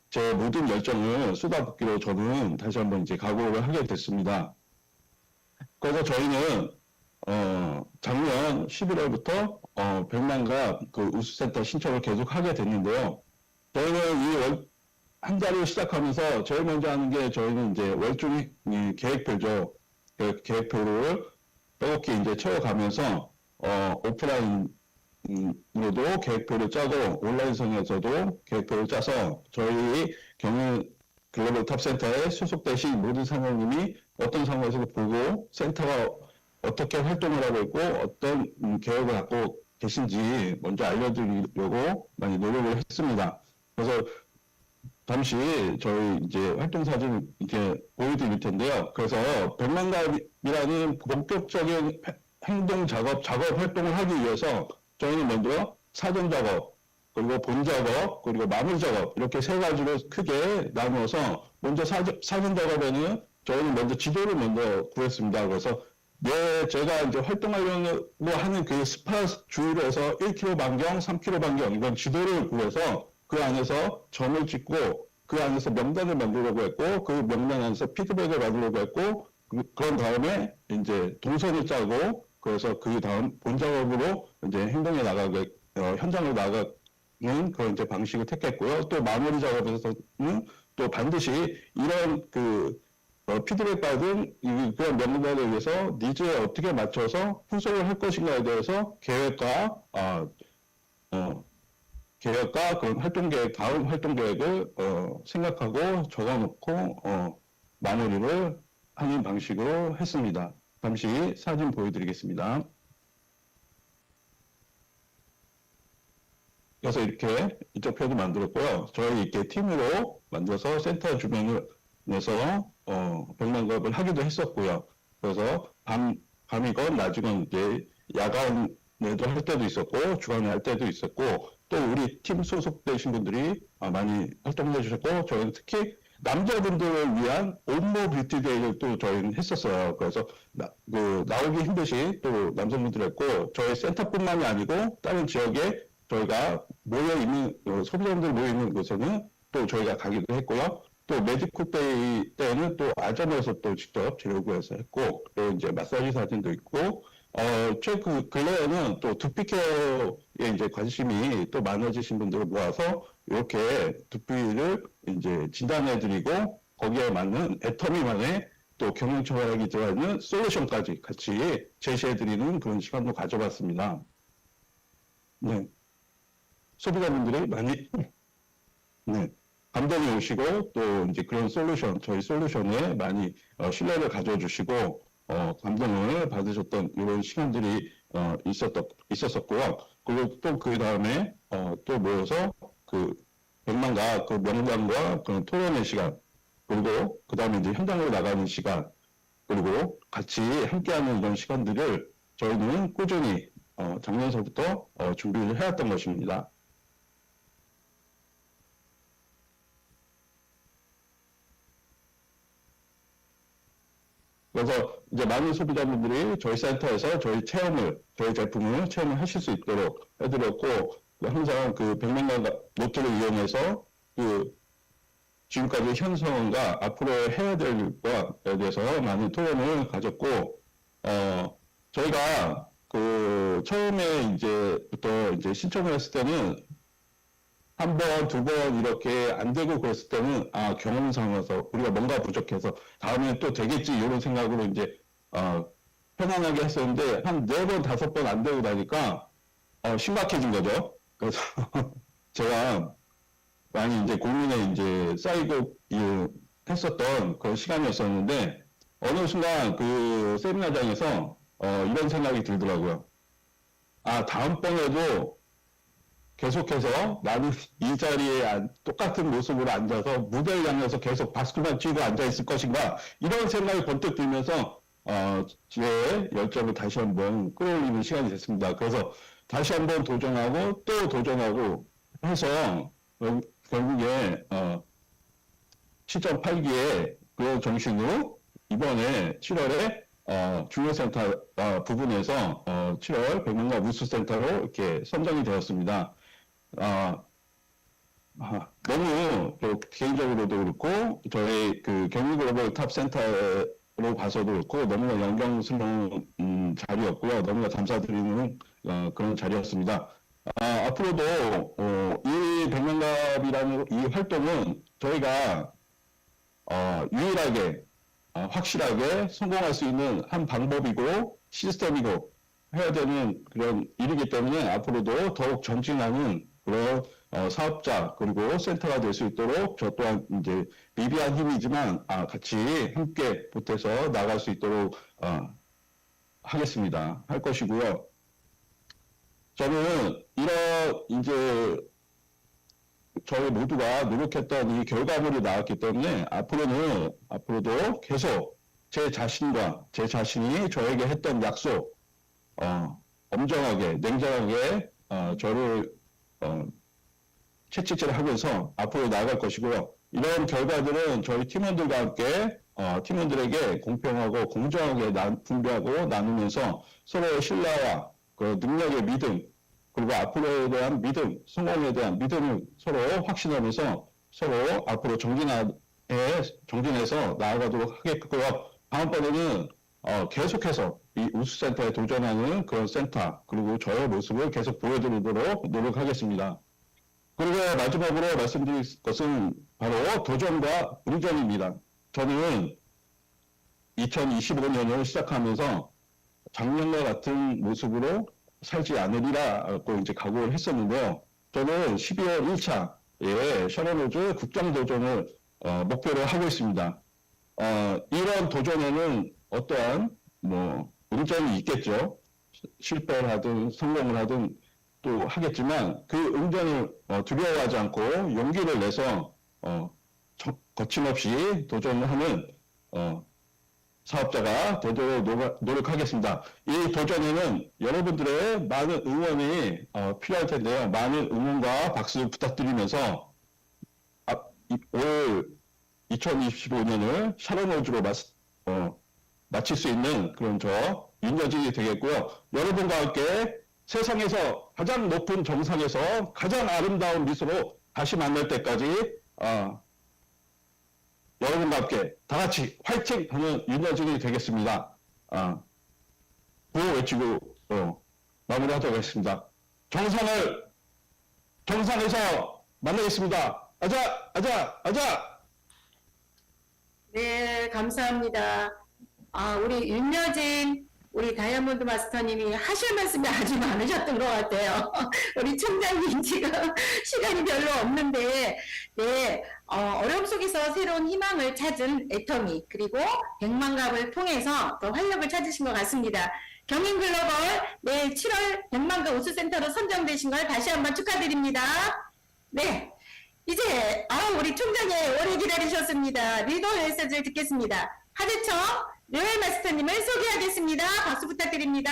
제 모든 열정을 쏟아붓기로 저는 다시 한번 이제 각오를 하게 됐습니다. 그래서 저희는 작년 11월부터 백만갑 그 우수센터 신청을 계속 하게 됐는데요. 저희는 한 달을 시작하면서 제일 먼저 하는 게 저희는 이제 월중 계획표죠. 그 계획표를 빼곡히 이제 채워가면서 오프라인으로도 계획표를 짜고 온라인성에서도 계획표를 짜서 저희 경영 글로벌 탑센터에 소속되신 모든 상무님이 어떤 상황에서 보고 센터가 어떻게 활동을 하고 있고 어떤 계획을 갖고 계신지 먼저 알려드리려고 많이 노력을 했습니다. 그래서 잠시 저희 이제 활동 사진을 이렇게 보여드릴 텐데요. 그래서 백만갑이라는 본격적인 행동 작업 활동을 하기 위해서 저희는 먼저 사전 작업, 그리고 본 작업, 그리고 마무리 작업 이렇게 세 가지로 크게 나누어서 먼저 사전 작업에는 저희는 먼저 지도를 먼저 구했습니다. 그래서 제가 이제 활동하려고 하는 그 스파 주로에서 1km 반경, 3km 반경 이런 지도를 구해서 그 안에서 점을 찍고 그 안에서 명단을 만들려고 했고 그 명단 안에서 피드백을 만들려고 했고 그런 다음에 이제 동선을 짜고 그래서 그 다음 본 작업으로 이제 행동에 나가게 현장으로 나가는 그런 이제 방식을 택했고요. 또 마무리 작업에서는 또 반드시 이런 피드백 받은 그런 명단에 의해서 니즈에 어떻게 맞춰서 후속을 할 것인가에 대해서 계획과 그런 활동 계획, 다음 활동 계획을 생각하고 적어놓고 마무리를 하는 방식으로 했습니다. 잠시 사진 보여드리겠습니다. 그래서 이렇게 이쪽 표도 만들었고요. 저희 이렇게 팀으로 만들어서 센터 주변에서 백만갑을 하기도 했었고요. 그래서 밤이건 낮이건 이제 야간에도 할 때도 있었고 주간에 할 때도 있었고 또 우리 팀 소속되신 분들이 많이 활동해 주셨고 저희는 특히 남자분들을 위한 온모 뷰티 데이를 또 저희는 했었어요. 그래서 나오기 힘드신 또 남성분들 했고 저희 센터뿐만이 아니고 다른 지역에 저희가 모여있는 소비자분들 모여있는 곳에는 또 저희가 가기도 했고요. 또 매직쿡 데이 때는 또 아점에서 또 직접 재료 구해서 했고 또 이제 마사지 사진도 있고 근래에는 또 두피 케어에 이제 관심이 또 많아지신 분들을 모아서 이렇게 두피를 이제 진단해드리고 거기에 맞는 애터미만의 또 경영 철학이 들어있는 솔루션까지 같이 제시해드리는 그런 시간도 가져봤습니다. 네. 소비자분들이 많이, 네. 감동이 오시고 또 이제 그런 저희 솔루션에 많이 신뢰를 가져주시고 감동을 받으셨던 이런 시간들이 있었었고요. 그리고 또 그 다음에 또 모여서 백만과 명단과 그런 토론의 시간 그리고 그 다음에 이제 현장으로 나가는 시간 그리고 같이 함께하는 이런 시간들을 저희는 꾸준히 작년서부터 준비를 해왔던 것입니다. 그래서 이제 많은 소비자분들이 저희 센터에서 저희 제품을 체험을 하실 수 있도록 해드렸고, 항상 백만관 노트를 이용해서 지금까지 현 상황과 앞으로 해야 될 일과에 대해서 많은 토론을 가졌고, 저희가 처음에 이제 신청을 했을 때는 한 번, 두 번 이렇게 안 되고 그랬을 때는 경험상에서 우리가 뭔가 부족해서 다음에 또 되겠지 이런 생각으로 이제 편안하게 했었는데 한 4번, 5번 안 되고 나니까 심각해진 거죠. 그래서 제가 많이 이제 고민에 이제 쌓이고 했었던 그런 시간이었었는데 어느 순간 세미나장에서 이런 생각이 들더라고요. 다음번에도 계속해서 나는 이 자리에 똑같은 모습으로 앉아서 무대를 향해서 계속 박수만 치고 앉아있을 것인가 이런 생각이 번뜩 들면서 제 열정을 다시 한번 끌어올리는 시간이 됐습니다. 그래서 다시 한번 도전하고 또 도전하고 해서 결국에 7.8기의 그 정신으로 이번에 7월에 중요센터 부분에서 7월 백만관 우수센터로 이렇게 선정이 되었습니다. 너무 개인적으로도 그렇고 저희 경기글로벌 탑센터로 봐서도 그렇고 너무나 영광스러운 자리였고요. 너무나 감사드리는 그런 자리였습니다. 앞으로도 이 백만갑이라는 이 활동은 저희가 유일하게 확실하게 성공할 수 있는 한 방법이고 시스템이고 해야 되는 그런 일이기 때문에 앞으로도 더욱 전진하는 그런 사업자 그리고 센터가 될 수 있도록 저 또한 이제 미비한 힘이지만 같이 함께 보태서 나갈 수 있도록 하겠습니다. 할 것이고요. 저는 이런 이제 저희 모두가 노력했던 이 결과물이 나왔기 때문에 앞으로도 계속 제 자신이 저에게 했던 약속 엄정하게 냉정하게 저를 채찍질하면서 앞으로 나아갈 것이고요. 이런 결과들은 저희 팀원들과 함께 팀원들에게 공평하고 공정하게 분배하고 나누면서 서로의 신뢰와 그 능력의 믿음 그리고 앞으로에 대한 믿음, 성공에 대한 믿음을 서로 확신하면서 서로 앞으로 정진해서 나아가도록 하겠고요. 다음번에는 계속해서 이 우수센터에 도전하는 그런 센터 그리고 저의 모습을 계속 보여드리도록 노력하겠습니다. 그리고 마지막으로 말씀드릴 것은 바로 도전과 의전입니다. 저는 2025년을 시작하면서 작년과 같은 모습으로 살지 않으리라고 이제 각오를 했었는데요. 저는 12월 1차에 셔먼호즈 국정도전을 목표로 하고 있습니다. 이런 도전에는 어떠한 응전이 있겠죠. 실패를 하든 성공을 하든 또 하겠지만 그 응전을 두려워하지 않고 용기를 내서 거침없이 도전을 하는 사업자가 되도록 노력하겠습니다. 이 도전에는 여러분들의 많은 응원이 필요할 텐데요. 많은 응원과 박수 부탁드리면서 올 2025년을 셔먼호즈로 마칠 수 있는 그런 저 윤여진이 되겠고요. 여러분과 함께 세상에서 가장 높은 정상에서 가장 아름다운 미소로 다시 만날 때까지 여러분과 함께 다 같이 화이팅 하는 윤여진이 되겠습니다. 구호 외치고 마무리하도록 하겠습니다. 정상에서 만나겠습니다. 아자 아자 아자. 네, 감사합니다. 우리 윤여진, 우리 다이아몬드 마스터님이 하실 말씀이 아주 많으셨던 것 같아요. 우리 총장님 지금 시간이 별로 없는데, 네, 어려움 속에서 새로운 희망을 찾은 애터미, 그리고 백만갑을 통해서 더 활력을 찾으신 것 같습니다. 경인글로벌 내일 7월 백만갑 우수센터로 선정되신 걸 다시 한번 축하드립니다. 네. 이제 우리 총장님 오래 기다리셨습니다. 리더 메시지를 듣겠습니다. 하재청 류엘 마스터님을 소개하겠습니다. 박수 부탁드립니다.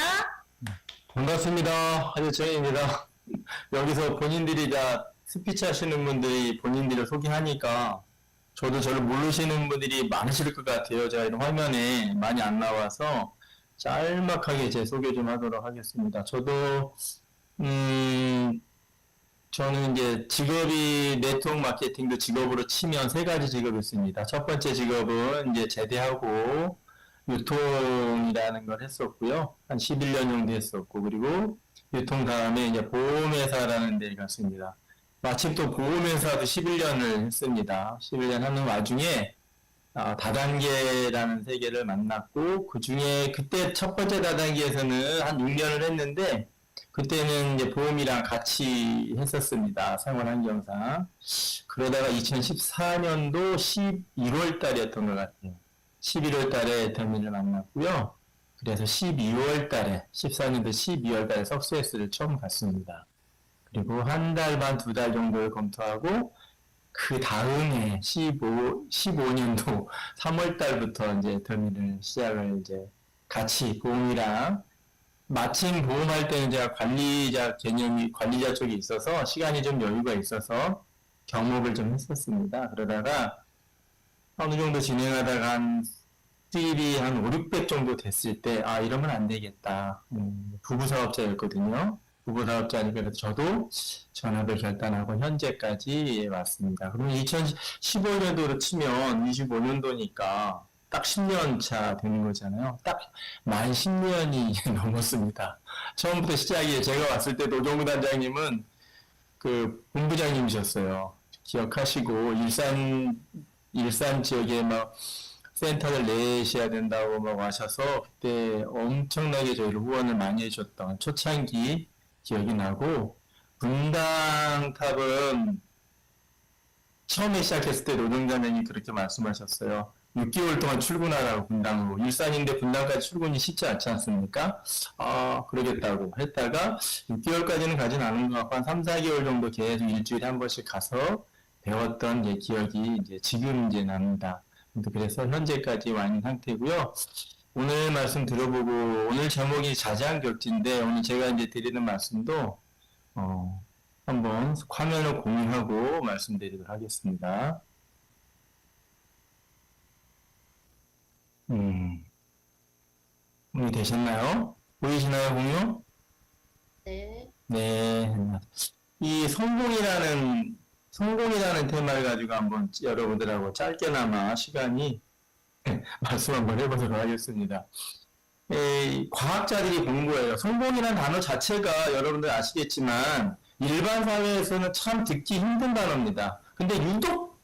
반갑습니다. 하재청입니다. 여기서 본인들이 다 스피치 하시는 분들이 본인들을 소개하니까 저도 저를 모르시는 분들이 많으실 것 같아요. 제가 이런 화면에 많이 안 나와서 짤막하게 제 소개 좀 하도록 하겠습니다. 저는 이제 직업이 네트워크 마케팅도 직업으로 치면 세 가지 직업이 있습니다. 첫 번째 직업은 이제 제대하고 유통이라는 걸 했었고요. 한 11년 정도 했었고, 그리고 유통 다음에 이제 보험회사라는 데를 갔습니다. 마침 또 보험회사도 11년을 했습니다. 11년 하는 와중에 다단계라는 세계를 만났고, 그 중에 그때 첫 번째 다단계에서는 한 6년을 했는데, 그때는 이제 보험이랑 같이 했었습니다. 생활환경상. 그러다가 2014년도 11월 달이었던 것 같아요. 11월 달에 애터미를 만났고요. 그래서 12월 달에, 14년도 12월 달에 석세스를 처음 갔습니다. 그리고 한 달 반, 두 달 정도를 검토하고, 그 다음에 15년도 3월 달부터 이제 애터미를 시작을 이제 같이 보험이랑 마침 보험할 때는 제가 관리자 쪽에 있어서 시간이 좀 여유가 있어서 경험을 좀 했었습니다. 그러다가 어느 정도 진행하다가 한 수입이 한 5, 600 정도 됐을 때, 이러면 안 되겠다. 부부사업자였거든요. 부부사업자니까 그래서 저도 전업을 결단하고 현재까지 왔습니다. 그러면 2015년도로 치면 25년도니까 딱 10년 차 되는 거잖아요. 딱 만 10년이 넘었습니다. 처음부터 시작이 제가 왔을 때 노정우 단장님은 그 본부장님이셨어요. 기억하시고 일산 지역에 막 센터를 내셔야 된다고 막 하셔서 그때 엄청나게 저희를 후원을 많이 해줬던 초창기 기억이 나고, 분당탑은 처음에 시작했을 때 노정단장님이 그렇게 말씀하셨어요. 6개월 동안 출근하라고, 분당으로. 일산인데 분당까지 출근이 쉽지 않지 않습니까? 그러겠다고 했다가 6개월까지는 가진 않은 것 같고 한 3, 4개월 정도 계속 일주일에 한 번씩 가서 배웠던 기억이 이제 지금 이제 납니다. 그래서 현재까지 와 있는 상태고요. 오늘 말씀 들어보고, 오늘 제목이 자장격지인데 오늘 제가 이제 드리는 말씀도 한번 화면을 공유하고 말씀드리도록 하겠습니다. 공유 되셨나요? 보이시나요, 공유? 네. 네. 이 성공이라는 테마를 가지고 한번 여러분들하고 짧게나마 시간이 말씀 한번 해보도록 하겠습니다. 과학자들이 본 거예요. 성공이라는 단어 자체가 여러분들 아시겠지만 일반 사회에서는 참 듣기 힘든 단어입니다. 근데 유독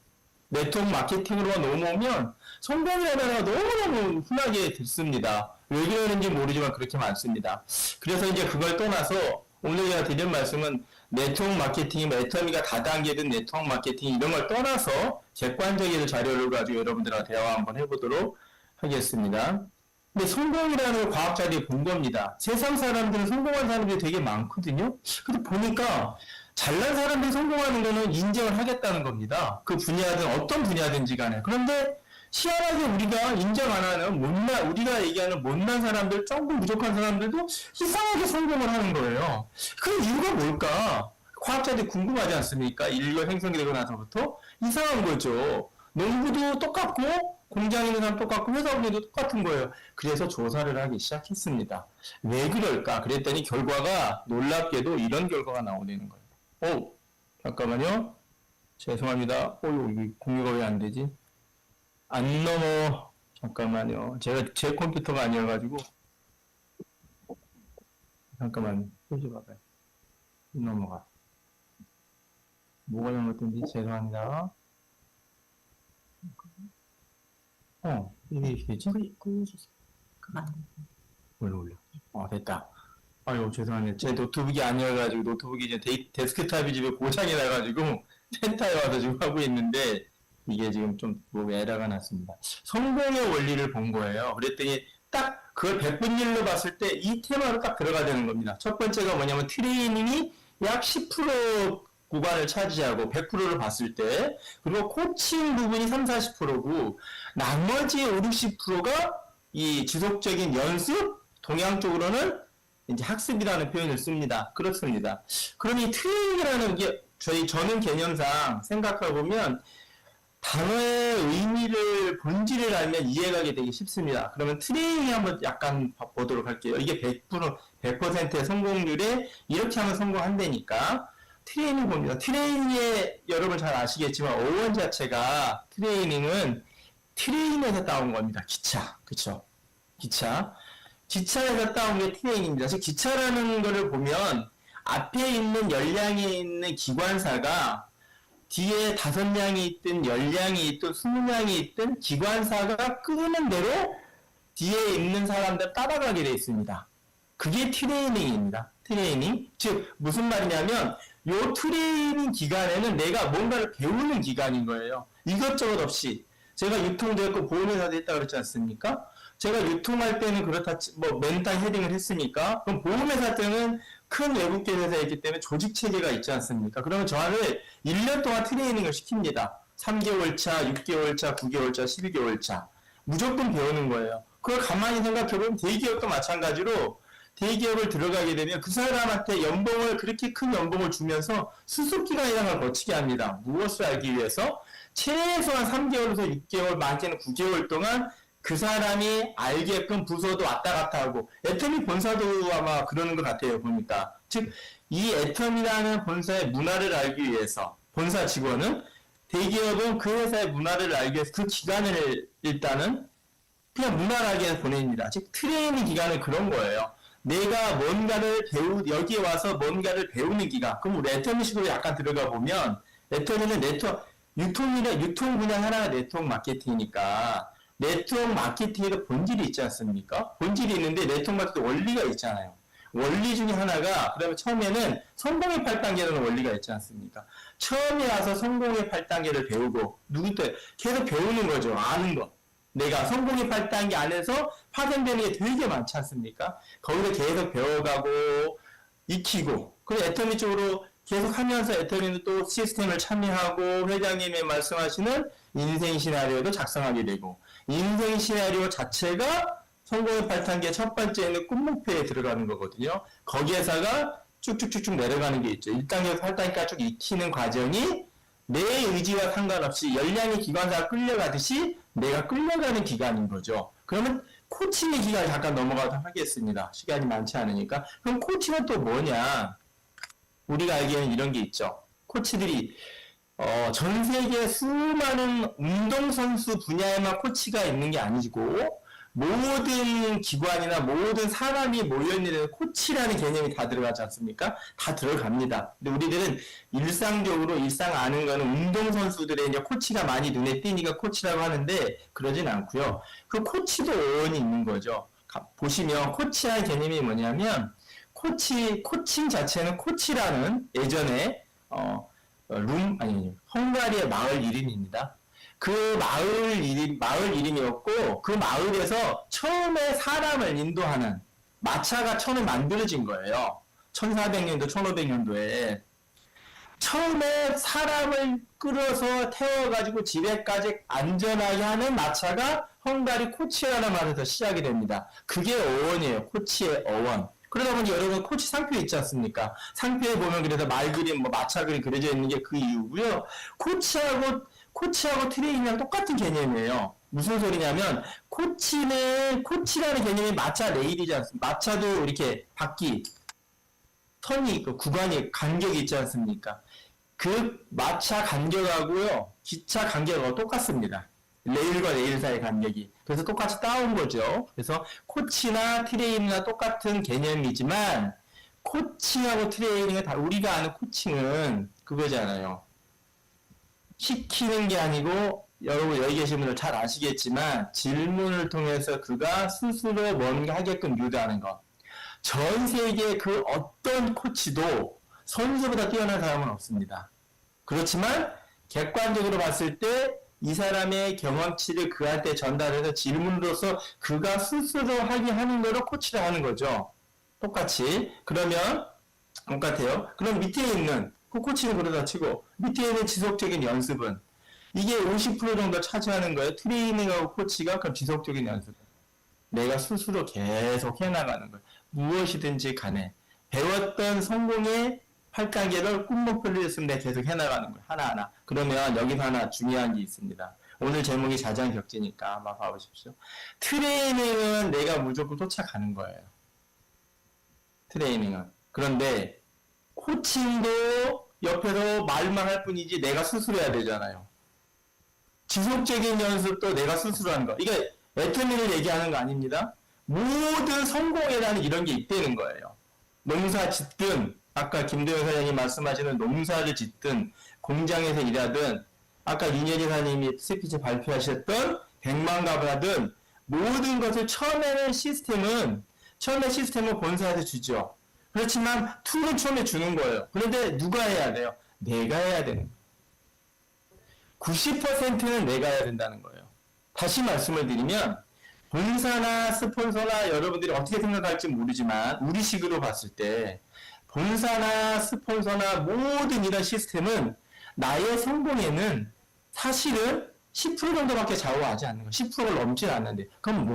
네트워크 마케팅으로만 넘어오면 성공이라는 단어가 너무너무 흔하게 듣습니다. 왜 그러는지 모르지만 그렇게 많습니다. 그래서 이제 그걸 떠나서 오늘 제가 드린 말씀은 네트워크 마케팅이 애터미가 다단계든 네트워크 마케팅 이런 걸 떠나서 객관적인 자료를 가지고 여러분들과 대화 한번 해보도록 하겠습니다. 근데 성공이라는 걸 과학자들이 본 겁니다. 세상 사람들은 성공한 사람들이 되게 많거든요. 근데 보니까 잘난 사람들이 성공하는 거는 인정을 하겠다는 겁니다. 그 분야든 어떤 분야든지 간에. 그런데 희한하게 우리가 인정 안 하는 우리가 얘기하는 못난 사람들, 조금 부족한 사람들도 이상하게 성공을 하는 거예요. 그 이유가 뭘까? 과학자들이 궁금하지 않습니까? 인류가 생성이 되고 나서부터 이상한 거죠. 농부도 똑같고 공장에 있는 사람 똑같고 회사 운영도 똑같은 거예요. 그래서 조사를 하기 시작했습니다. 왜 그럴까? 그랬더니 결과가 놀랍게도 이런 결과가 나오는 거예요. 잠깐만요. 죄송합니다. 여기 공유가 왜 안 되지? 안 넘어. 잠깐만요. 제 컴퓨터가 아니어가지고. 잠깐만요. 표시 봐봐요. 넘어가. 뭐가 잘못된지 죄송합니다. 이게 이렇게 되지? 올려. 됐다. 아유, 죄송합니다. 제 노트북이 아니어가지고, 노트북이 이제 데스크탑이 집에 고장이 나가지고, 센터에 와서 지금 하고 있는데, 이게 지금 좀 에러가 났습니다. 성공의 원리를 본 거예요. 그랬더니, 딱 그걸 100분율로 봤을 때, 이 테마로 딱 들어가야 되는 겁니다. 첫 번째가 뭐냐면, 트레이닝이 약 10% 구간을 차지하고 100%를 봤을 때, 그리고 코칭 부분이 30-40%고 나머지 50-60%가 이 지속적인 연습, 동향 쪽으로는 이제 학습이라는 표현을 씁니다. 그렇습니다. 그럼 이 트레이닝이라는 게 저는 개념상 생각해 보면 단어의 의미를 본질을 알면 이해가게 되기 쉽습니다. 그러면 트레이닝 한번 약간 보도록 할게요. 이게 100%의 성공률에 이렇게 하면 성공한다니까. 트레이닝 봅니다. 트레이닝에 여러분 잘 아시겠지만 어원 자체가 트레이닝은 트레인에서 따온 겁니다. 기차. 그쵸? 기차에서 따온 게 트레이닝입니다. 즉 기차라는 거를 보면 앞에 있는 열량이 있는 기관사가 뒤에 5량이 있든 10량이 있든 20량이 있든 기관사가 끄는 대로 뒤에 있는 사람들 따라가게 되어 있습니다. 그게 트레이닝입니다. 트레이닝. 즉 무슨 말이냐면 요 트레이닝 기간에는 내가 뭔가를 배우는 기간인 거예요. 이것저것 없이. 제가 유통도 했고 보험회사도 했다고 그랬지 않습니까? 제가 유통할 때는 그렇다, 맨땅 헤딩을 했으니까, 그럼 보험회사 때는 큰 외국계 회사이기 때문에 조직 체계가 있지 않습니까? 그러면 저를 1년 동안 트레이닝을 시킵니다. 3개월 차, 6개월 차, 9개월 차, 12개월 차. 무조건 배우는 거예요. 그걸 가만히 생각해보면 대기업도 마찬가지로 대기업을 들어가게 되면 그 사람한테 연봉을 그렇게 큰 연봉을 주면서 수습기간이라는 걸 거치게 합니다. 무엇을 알기 위해서? 최소한 3개월에서 6개월, 많게는 9개월 동안 그 사람이 알게끔 부서도 왔다 갔다 하고, 애터미 본사도 아마 그러는 것 같아요, 보니까. 즉, 이 애터미라는 본사의 문화를 알기 위해서, 본사 직원은, 대기업은 그 회사의 문화를 알기 위해서 그 기간을 일단은 그냥 문화라기에 보냅니다. 즉, 트레이닝 기간은 그런 거예요. 내가 뭔가를 여기에 와서 뭔가를 배우는 기간. 그럼 우리 애터미식으로 약간 들어가 보면, 애터미는 유통 분야 하나가 네트워크 마케팅이니까, 네트워크 마케팅에도 본질이 있지 않습니까? 본질이 있는데 네트워크 마케팅 원리가 있잖아요. 원리 중에 하나가, 그러면 처음에는 성공의 8단계라는 원리가 있지 않습니까? 처음에 와서 성공의 8단계를 배우고, 누구한테 계속 배우는 거죠. 아는 거. 내가 성공의 8단계 안에서 파생되는 게 되게 많지 않습니까? 거기서 계속 배워가고, 익히고, 그리고 애터미 쪽으로 계속 하면서 애터미는 또 시스템을 참여하고, 회장님이 말씀하시는 인생 시나리오도 작성하게 되고, 인생 시나리오 자체가 성공의 8단계 첫 번째는 꿈 목표에 들어가는 거거든요. 거기에서가 쭉쭉쭉쭉 내려가는 게 있죠. 1단계에서 8단계까지 쭉 익히는 과정이 내 의지와 상관없이 열량의 기관사가 끌려가듯이 내가 끌려가는 기간인 거죠. 그러면 코칭의 기간을 잠깐 넘어가도록 하겠습니다. 시간이 많지 않으니까. 그럼 코칭은 또 뭐냐? 우리가 알기에는 이런 게 있죠. 코치들이 전 세계 수많은 운동선수 분야에만 코치가 있는 게 아니고, 모든 기관이나 모든 사람이 모여있는 코치라는 개념이 다 들어가지 않습니까? 다 들어갑니다. 근데 우리들은 일상적으로 일상 아는 거는 운동선수들의 이제 코치가 많이 눈에 띄니까 코치라고 하는데, 그러진 않고요. 그 코치도 어원이 있는 거죠. 보시면 코치라는 개념이 뭐냐면, 코칭 자체는 코치라는 예전에, 헝가리의 마을 이름입니다. 그 마을 이름이었고, 그 마을에서 처음에 사람을 인도하는 마차가 처음에 만들어진 거예요. 1400년도, 1500년도에. 처음에 사람을 끌어서 태워가지고 집에까지 안전하게 하는 마차가 헝가리 코치라는 말에서 시작이 됩니다. 그게 어원이에요. 코치의 어원. 그러다 보니 여러분 코치 상표 있지 않습니까? 상표에 보면 그래서 말 그림, 마차 그림 그려져 있는 게 그 이유고요. 코치하고 트레이닝이랑 똑같은 개념이에요. 무슨 소리냐면, 코치라는 개념이 마차 레일이지 않습니까? 마차도 이렇게 바퀴, 선이, 구간이, 간격이 있지 않습니까? 그 마차 간격하고요, 기차 간격하고 똑같습니다. 레일과 레일 사이 간격이. 그래서 똑같이 따온 거죠. 그래서 코치나 트레이닝이나 똑같은 개념이지만, 코칭하고 트레이닝은 다, 우리가 아는 코칭은 그거잖아요. 시키는 게 아니고, 여러분 여기 계신 분들 잘 아시겠지만, 질문을 통해서 그가 스스로 뭔가 하게끔 유도하는 것. 전 세계 그 어떤 코치도 선수보다 뛰어난 사람은 없습니다. 그렇지만 객관적으로 봤을 때 이 사람의 경험치를 그한테 전달해서 질문으로서 그가 스스로 하게 하는 거로 코치를 하는 거죠. 똑같이. 그러면 똑같아요. 그럼 밑에 있는 그 코치는 그러다 치고 밑에 있는 지속적인 연습은 이게 50% 정도 차지하는 거예요. 트레이닝하고 코치가. 그럼 지속적인 연습. 내가 스스로 계속 해나가는 거예요. 무엇이든지 간에 배웠던 성공의 8단계를 꿈목표를 했으면 내가 계속 해나가는 거예요. 하나하나. 그러면 여기서 하나 중요한 게 있습니다. 오늘 제목이 자장격지니까 한번 봐보십시오. 트레이닝은 내가 무조건 쫓아가는 거예요. 트레이닝은. 그런데 코칭도 옆에서 말만 할 뿐이지 내가 스스로 해야 되잖아요. 지속적인 연습도 내가 스스로 하는 거. 이게 애터미를 얘기하는 거 아닙니다. 모든 성공이라는 이런 게 있다는 거예요. 농사 짓든, 아까 김도영 사장님 말씀하시는 농사를 짓든, 공장에서 일하든, 아까 윤여진 사장님이 스피치 발표하셨던 백만갑을 하든, 모든 것을 처음에 시스템은 본사에서 주죠. 그렇지만 툴은 처음에 주는 거예요. 그런데 누가 해야 돼요? 내가 해야 되는 거예요. 90%는 내가 해야 된다는 거예요. 다시 말씀을 드리면, 본사나 스폰서나 여러분들이 어떻게 생각할지 모르지만 우리식으로 봤을 때 본사나 스폰서나 모든 이런 시스템은 나의 성공에는 사실은 10% 정도밖에 좌우하지 않는 거예요. 10%를 넘지 않는데 그러면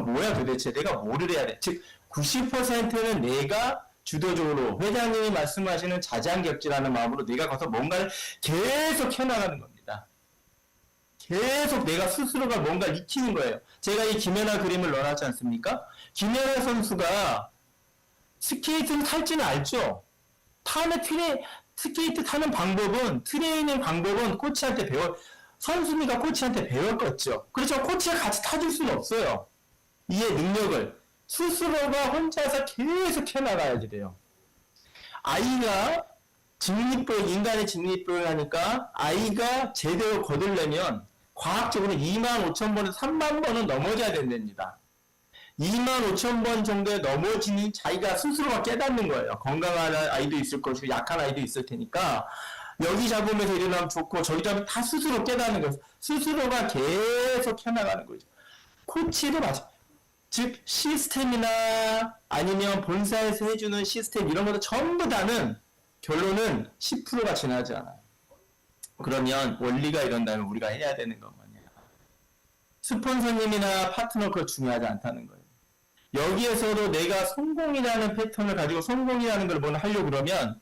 뭐야 도대체 내가 뭐를 해야 돼? 즉 90%는 내가 주도적으로 회장님이 말씀하시는 자장격지라는 마음으로 내가 가서 뭔가를 계속 해나가는 겁니다. 계속 내가 스스로가 뭔가 익히는 거예요. 제가 이 김연아 그림을 넣어놨지 않습니까? 김연아 선수가 스케이트를 탈지는 알죠? 스케이트 타는 방법은, 트레이닝 방법은 선수니까 코치한테 배웠겠죠. 그렇죠. 코치가 같이 타줄 수는 없어요. 이의 능력을. 스스로가 혼자서 계속 해나가야지 돼요. 아이가 인간의 직립보행을 하니까 아이가 제대로 거들려면 과학적으로 25,000번에서 3만 번은 넘어져야 된답니다. 25,000번 정도에 넘어지는 자기가 스스로가 깨닫는 거예요. 건강한 아이도 있을 것이고 약한 아이도 있을 테니까 여기 잡으면서 일어나면 좋고 저기 잡으면 다 스스로 깨닫는 거예요. 스스로가 계속 해나가는 거죠. 코치도 마찬가지예요. 즉 시스템이나 아니면 본사에서 해주는 시스템 이런 것도 전부 다는 결론은 10%가 지나지 않아요. 그러면 원리가 이런다면 우리가 해야 되는 건 뭐냐. 스폰서님이나 파트너 그거 중요하지 않다는 거예요. 여기에서도 내가 성공이라는 패턴을 가지고 성공이라는 걸 뭘 하려고 그러면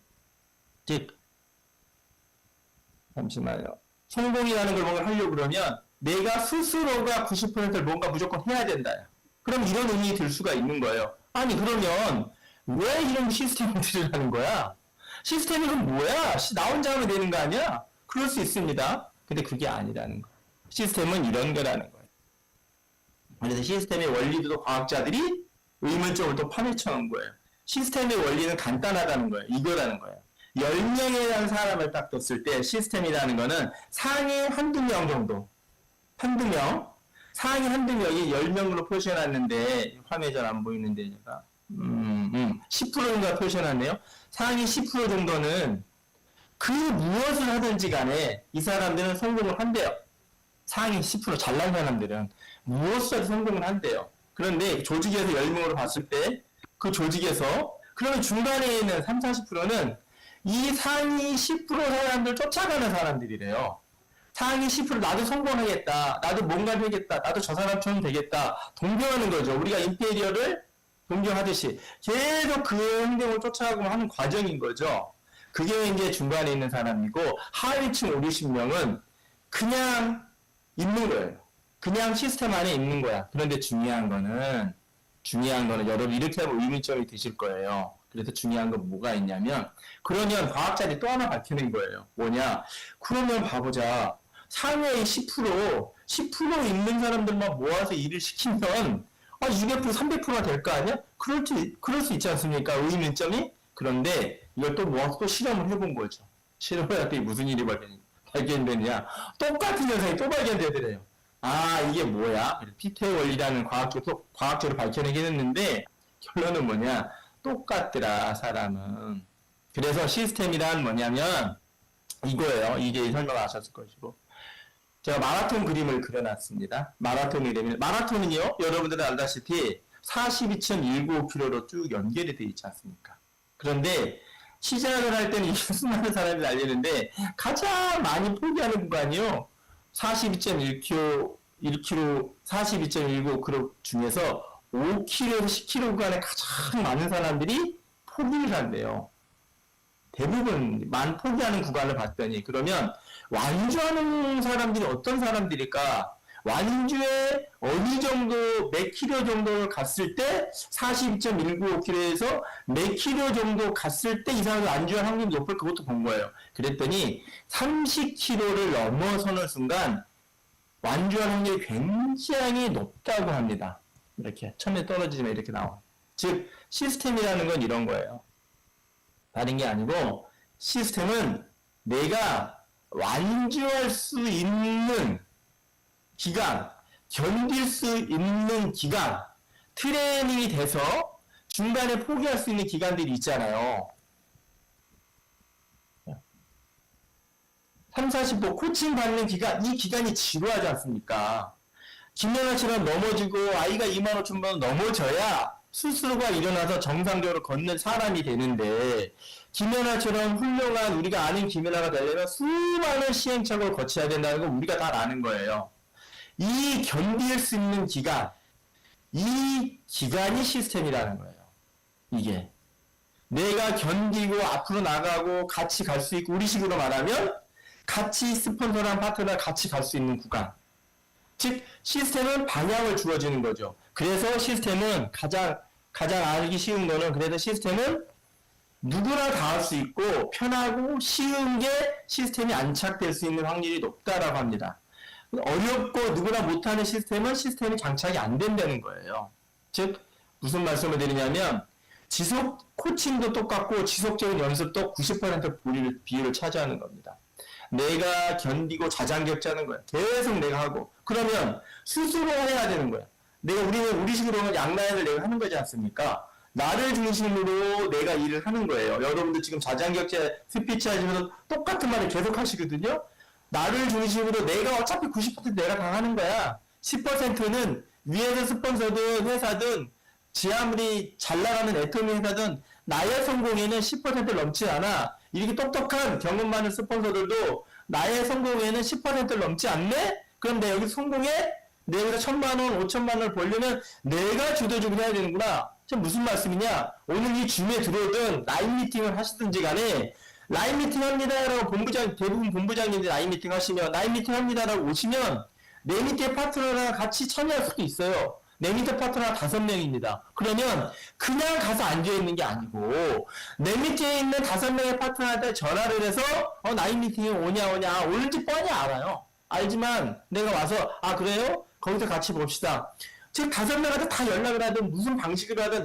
잠시만요. 성공이라는 걸 뭔가 하려고 그러면 내가 스스로가 90%를 뭔가 무조건 해야 된다. 그럼 이런 의미 들 수가 있는 거예요. 아니 그러면 왜 이런 시스템을 들으라는 거야? 시스템이 그럼 뭐야? 나 혼자 하면 되는 거 아니야? 그럴 수 있습니다. 근데 그게 아니라는 거. 시스템은 이런 거라는 거예요. 그래서 시스템의 원리도 과학자들이 의문점을 또 파헤쳐놓은 거예요. 시스템의 원리는 간단하다는 거예요. 이거라는 거예요. 10명이라는 사람을 딱 뒀을 때 시스템이라는 거는 상위 한두 명 정도. 한두 명. 상위 한두 명이 10명으로 표시해놨는데, 화면이 잘 안 보이는데, 제가. 10% 정도 표시해놨네요. 상위 10% 정도는 그 무엇을 하든지 간에 이 사람들은 성공을 한대요. 상위 10% 잘난 사람들은 무엇을 성공을 한대요. 그런데 조직에서 10명으로 봤을 때 그 조직에서 그러면 중간에 있는 30, 40%는 이 상위 10% 사람들 쫓아가는 사람들이래요. 상위 10% 나도 성공하겠다. 나도 뭔가를 하겠다. 나도 저 사람처럼 되겠다. 동경하는 거죠. 우리가 임페리얼을 동경하듯이 계속 그 행동을 쫓아가고 하는 과정인 거죠. 그게 이제 중간에 있는 사람이고 하위층 5, 60명은 그냥 있는 거예요. 그냥 시스템 안에 있는 거야. 그런데 중요한 거는 여러분 이렇게 하면 의문점이 드실 거예요. 그래서 중요한 건 뭐가 있냐면 그러면 과학자들이 또 하나 밝혀낸 거예요. 뭐냐? 그러면 봐보자. 상위의 10% 있는 사람들만 모아서 일을 시키면 200%, 300%가 될 거 아니야? 그럴 수 있지 않습니까? 의문점이? 그런데 이걸 또 모아서 또 실험을 해본 거죠. 실험을 했더니 무슨 일이 발견되느냐? 똑같은 현상이 또 발견되더래요. 이게 뭐야? 피테의 원리라는 과학적으로 밝혀내긴 했는데, 결론은 뭐냐? 똑같더라, 사람은. 그래서 시스템이란 뭐냐면, 이거예요. 이제 설명하셨을 것이고. 제가 마라톤 그림을 그려놨습니다. 마라톤은요, 여러분들은 알다시피 42.195km로 쭉 연결이 되어 있지 않습니까? 그런데 시작을 할 때는 수많은 사람이 달리는데 가장 많이 포기하는 구간이요. 42.1km, 42.195km 중에서 5km에서 10km 구간에 가장 많은 사람들이 포기를 한대요. 대부분 포기하는 구간을 봤더니 그러면 완주하는 사람들이 어떤 사람들일까? 완주에 어느 정도 몇 킬로 정도를 갔을 때 42.195km에서 몇 킬로 정도 갔을 때 이 사람이 완주할 확률이 높을 그것도 본 거예요. 그랬더니 30km를 넘어서는 순간 완주할 확률이 굉장히 높다고 합니다. 이렇게 처음에 떨어지지만 이렇게 나와. 즉 시스템이라는 건 이런 거예요. 다른 게 아니고 시스템은 내가 완주할 수 있는 기간, 견딜 수 있는 기간, 트레이닝이 돼서 중간에 포기할 수 있는 기간들이 있잖아요. 3, 40도 코칭 받는 기간, 이 기간이 지루하지 않습니까? 김연아처럼 넘어지고 아이가 25,000번 넘어져야 스스로가 일어나서 정상적으로 걷는 사람이 되는데 김연아처럼 훌륭한 우리가 아는 김연아가 되려면 수많은 시행착오를 거쳐야 된다는 건 우리가 다 아는 거예요. 이 견딜 수 있는 기간, 이 기간이 시스템이라는 거예요. 이게 내가 견디고 앞으로 나가고 같이 갈 수 있고 우리식으로 말하면 같이 스폰서랑 파트너랑 같이 갈 수 있는 구간. 즉 시스템은 방향을 주어지는 거죠. 그래서 시스템은 가장 알기 쉬운 거는 그래서 시스템은 누구나 다 할 수 있고 편하고 쉬운 게 시스템이 안착될 수 있는 확률이 높다라고 합니다. 어렵고 누구나 못하는 시스템은 시스템이 장착이 안 된다는 거예요. 즉 무슨 말씀을 드리냐면 지속 코칭도 똑같고 지속적인 연습도 90% 비율을 차지하는 겁니다. 내가 견디고 자장격자는 거야. 계속 내가 하고 그러면 스스로 해야 되는 거야. 우리는 우리식으로는 양라인을 내가 하는 거지 않습니까? 나를 중심으로 내가 일을 하는 거예요. 여러분들 지금 자장격자 스피치 하시면서 똑같은 말을 계속 하시거든요. 나를 중심으로 내가 어차피 90% 내가 다 하는 거야. 10%는 위에서 스폰서든 회사든 아무리 잘 나가는 애터미 회사든 나의 성공에는 10%를 넘지 않아. 이렇게 똑똑한 경험 많은 스폰서들도 나의 성공에는 10%를 넘지 않네? 그럼 내가 여기 성공해? 내가 여기서 1,000만 원, 5,000만 원을 벌려면 내가 주도적으로 해야 되는구나. 지금 무슨 말씀이냐? 오늘 이 줌에 들어오든 라인 미팅을 하시든지 간에 라인 미팅 합니다라고 대부분 본부장님들 라인 미팅 하시면 라인 미팅 합니다라고 오시면 내 밑에 파트너랑 같이 참여할 수도 있어요. 내 밑에 파트너가 5명입니다. 그러면 그냥 가서 앉아있는 게 아니고 내 밑에 있는 5명의 파트너한테 전화를 해서 나인 미팅에 오냐 오는지 뻔히 알아요. 알지만 내가 와서 그래요? 거기서 같이 봅시다. 즉 5명한테 다 연락을 하든 무슨 방식으로 하든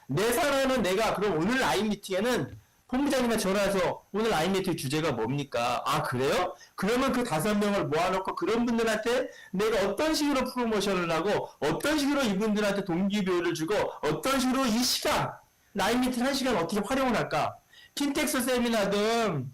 내 사람은 내가 그럼 오늘 라인 미팅에는 본부장님한테 전화해서 오늘 라인 미팅 주제가 뭡니까? 그래요? 그러면 그 5명을 모아놓고 그런 분들한테 내가 어떤 식으로 프로모션을 하고 어떤 식으로 이분들한테 동기부여를 주고 어떤 식으로 이 시간 라인 미팅 1시간 어떻게 활용을 할까? 킨텍스 세미나든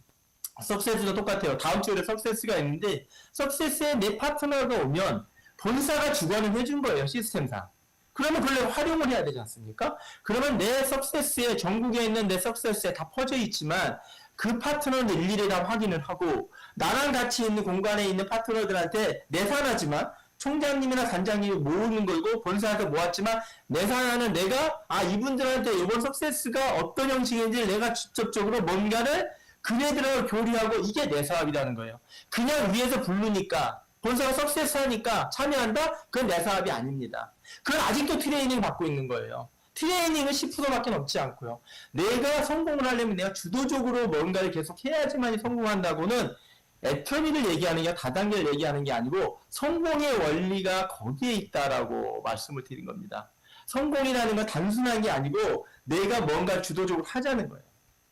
석세스도 똑같아요. 다음 주에 석세스가 있는데 석세스에 내 파트너가 오면 본사가 주관을 해준 거예요. 시스템상. 그러면 그걸 활용을 해야 되지 않습니까? 그러면 내 석세스에 전국에 있는 내 석세스에 다 퍼져 있지만 그 파트너는 일일이 다 확인을 하고 나랑 같이 있는 공간에 있는 파트너들한테 내산하지만 총장님이나 단장님이 모으는 거고 본사한테 모았지만 내산하는 내가 이분들한테 이번 석세스가 어떤 형식인지 내가 직접적으로 뭔가를 그네들하고 교류하고 이게 내 사업이라는 거예요. 그냥 위에서 부르니까 본사가 석세스 하니까 참여한다? 그건 내 사업이 아닙니다. 그건 아직도 트레이닝 받고 있는 거예요. 트레이닝은 10%밖에 넘지 않고요. 내가 성공을 하려면 내가 주도적으로 뭔가를 계속 해야지만 성공한다고는 애터미를 얘기하는 게 다단계를 얘기하는 게 아니고 성공의 원리가 거기에 있다라고 말씀을 드린 겁니다. 성공이라는 건 단순한 게 아니고 내가 뭔가 주도적으로 하자는 거예요.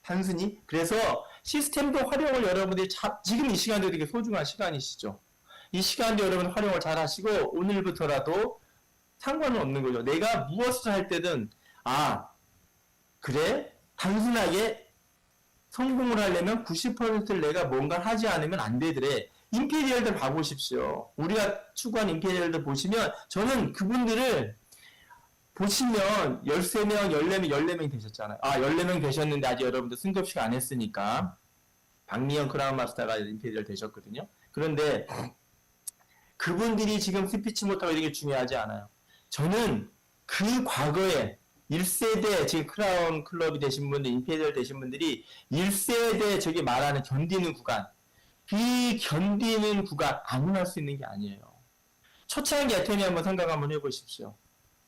단순히. 그래서 시스템도 활용을 여러분들이 지금 이 시간도 되게 소중한 시간이시죠. 이 시간도 여러분 활용을 잘 하시고 오늘부터라도 상관은 없는 거죠. 내가 무엇을 할 때든 그래? 단순하게 성공을 하려면 90%를 내가 뭔가를 하지 않으면 안 되더래. 임페리얼들 봐보십시오. 우리가 추구한 임페리얼들 보시면 저는 그분들을 보시면 13명, 14명 되셨잖아요. 14명 되셨는데 아직 여러분들 승급식 안 했으니까 박미영 크라운 마스터가 임페리얼 되셨거든요. 그런데 그분들이 지금 스피치 못하고 이런 게 중요하지 않아요. 저는 그 과거에 1세대 지금 크라운 클럽이 되신 분들, 임페리얼 되신 분들이 1세대 저기 말하는 견디는 구간, 그 견디는 구간 아무나 할 수 있는 게 아니에요. 초창기 애터미 한번 생각 한번 해보십시오.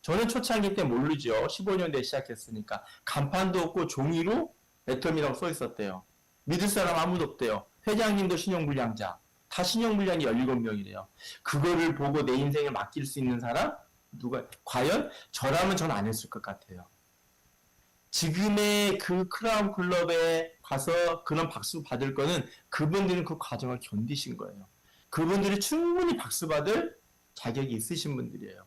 저는 초창기 때 모르죠. 15년대에 시작했으니까. 간판도 없고 종이로 애터미라고 써 있었대요. 믿을 사람 아무도 없대요. 회장님도 신용불량자. 다 신용불량이 17명이래요. 그거를 보고 내 인생을 맡길 수 있는 사람? 과연? 저라면 전 안 했을 것 같아요. 지금의 그 크라운 클럽에 가서 그런 박수 받을 거는 그분들은 그 과정을 견디신 거예요. 그분들이 충분히 박수 받을 자격이 있으신 분들이에요.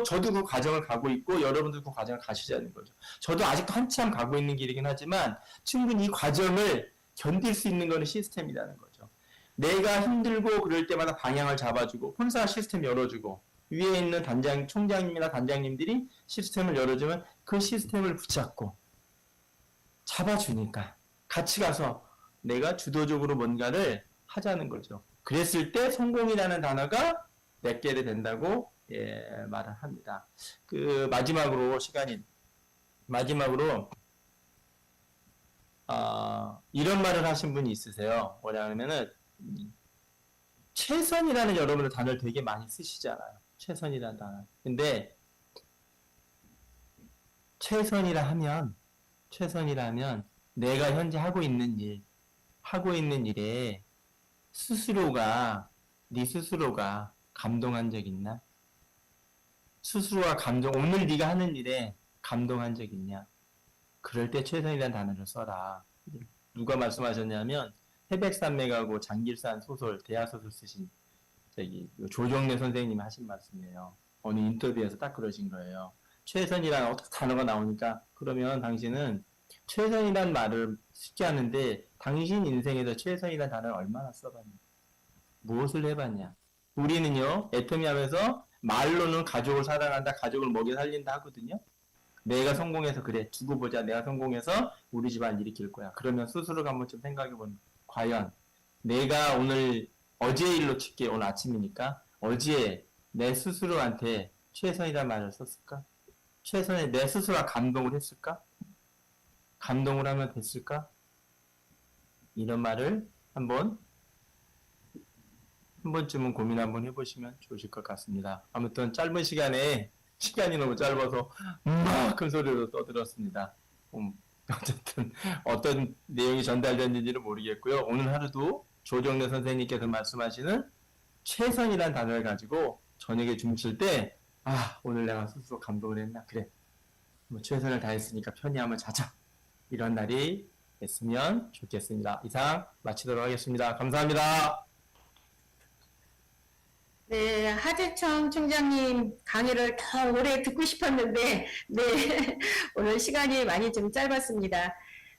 저도 그 과정을 가고 있고 여러분들 그 과정을 가시자는 거죠. 저도 아직도 한참 가고 있는 길이긴 하지만 충분히 이 과정을 견딜 수 있는 거는 시스템이라는 거죠. 내가 힘들고 그럴 때마다 방향을 잡아주고 본사 시스템 열어주고 위에 있는 총장님이나 단장님들이 시스템을 열어주면 그 시스템을 붙잡고 잡아주니까 같이 가서 내가 주도적으로 뭔가를 하자는 거죠. 그랬을 때 성공이라는 단어가 맺게 된다고 말을 합니다. 마지막으로 이런 말을 하신 분이 있으세요. 뭐냐면은 최선이라는 여러분들 단어를 되게 많이 쓰시잖아요. 최선이라는 단어. 근데 최선이라 하면 내가 현재 하고 있는 일에 네 스스로가 감동한 적 있나? 스스로가 오늘 네가 하는 일에 감동한 적 있냐? 그럴 때 최선이라는 단어를 써라. 누가 말씀하셨냐면 태백산맥하고 장길산 소설, 대하소설 쓰신 조정래 선생님이 하신 말씀이에요. 어느 인터뷰에서 딱 그러신 거예요. 최선이라는 어떤 단어가 나오니까 그러면 당신은 최선이라는 말을 쉽게 하는데 당신 인생에서 최선이라는 단어를 얼마나 써봤냐? 무엇을 해봤냐? 우리는요, 애터미 하면서 말로는 가족을 사랑한다, 가족을 먹여 살린다 하거든요. 내가 성공해서 그래, 두고 보자. 내가 성공해서 우리 집안 일으킬 거야. 그러면 스스로가 한번 좀 생각해보는 과연 내가 어제 일로 칠게 오늘 아침이니까 어제 내 스스로한테 최선이라는 말을 썼을까? 최선에 내 스스로가 감동을 했을까? 감동을 하면 됐을까? 이런 말을 한번 한 번쯤은 고민 한번 해보시면 좋으실 것 같습니다. 아무튼 짧은 시간에 시간이 너무 짧아서 막 큰 소리로 떠들었습니다. 어쨌든 어떤 내용이 전달됐는지는 모르겠고요. 오늘 하루도 조정래 선생님께서 말씀하시는 최선이란 단어를 가지고 저녁에 주무실 때 오늘 내가 스스로 감동을 했나? 그래. 뭐 최선을 다했으니까 편히 한번 자자. 이런 날이 됐으면 좋겠습니다. 이상 마치도록 하겠습니다. 감사합니다. 네, 하재청 총장님 강의를 더 오래 듣고 싶었는데, 네, 오늘 시간이 많이 좀 짧았습니다.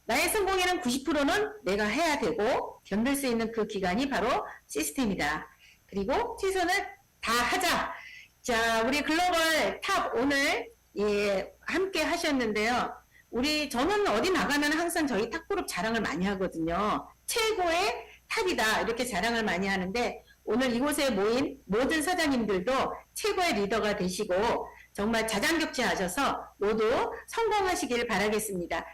나의 성공에는 90%는 내가 해야 되고, 견딜 수 있는 그 기간이 바로 시스템이다. 그리고 최선을 다 하자. 자, 우리 글로벌 탑 오늘, 함께 하셨는데요. 저는 어디 나가면 항상 저희 탑그룹 자랑을 많이 하거든요. 최고의 탑이다. 이렇게 자랑을 많이 하는데, 오늘 이곳에 모인 모든 사장님들도 최고의 리더가 되시고 정말 자장격제하셔서 모두 성공하시길 바라겠습니다.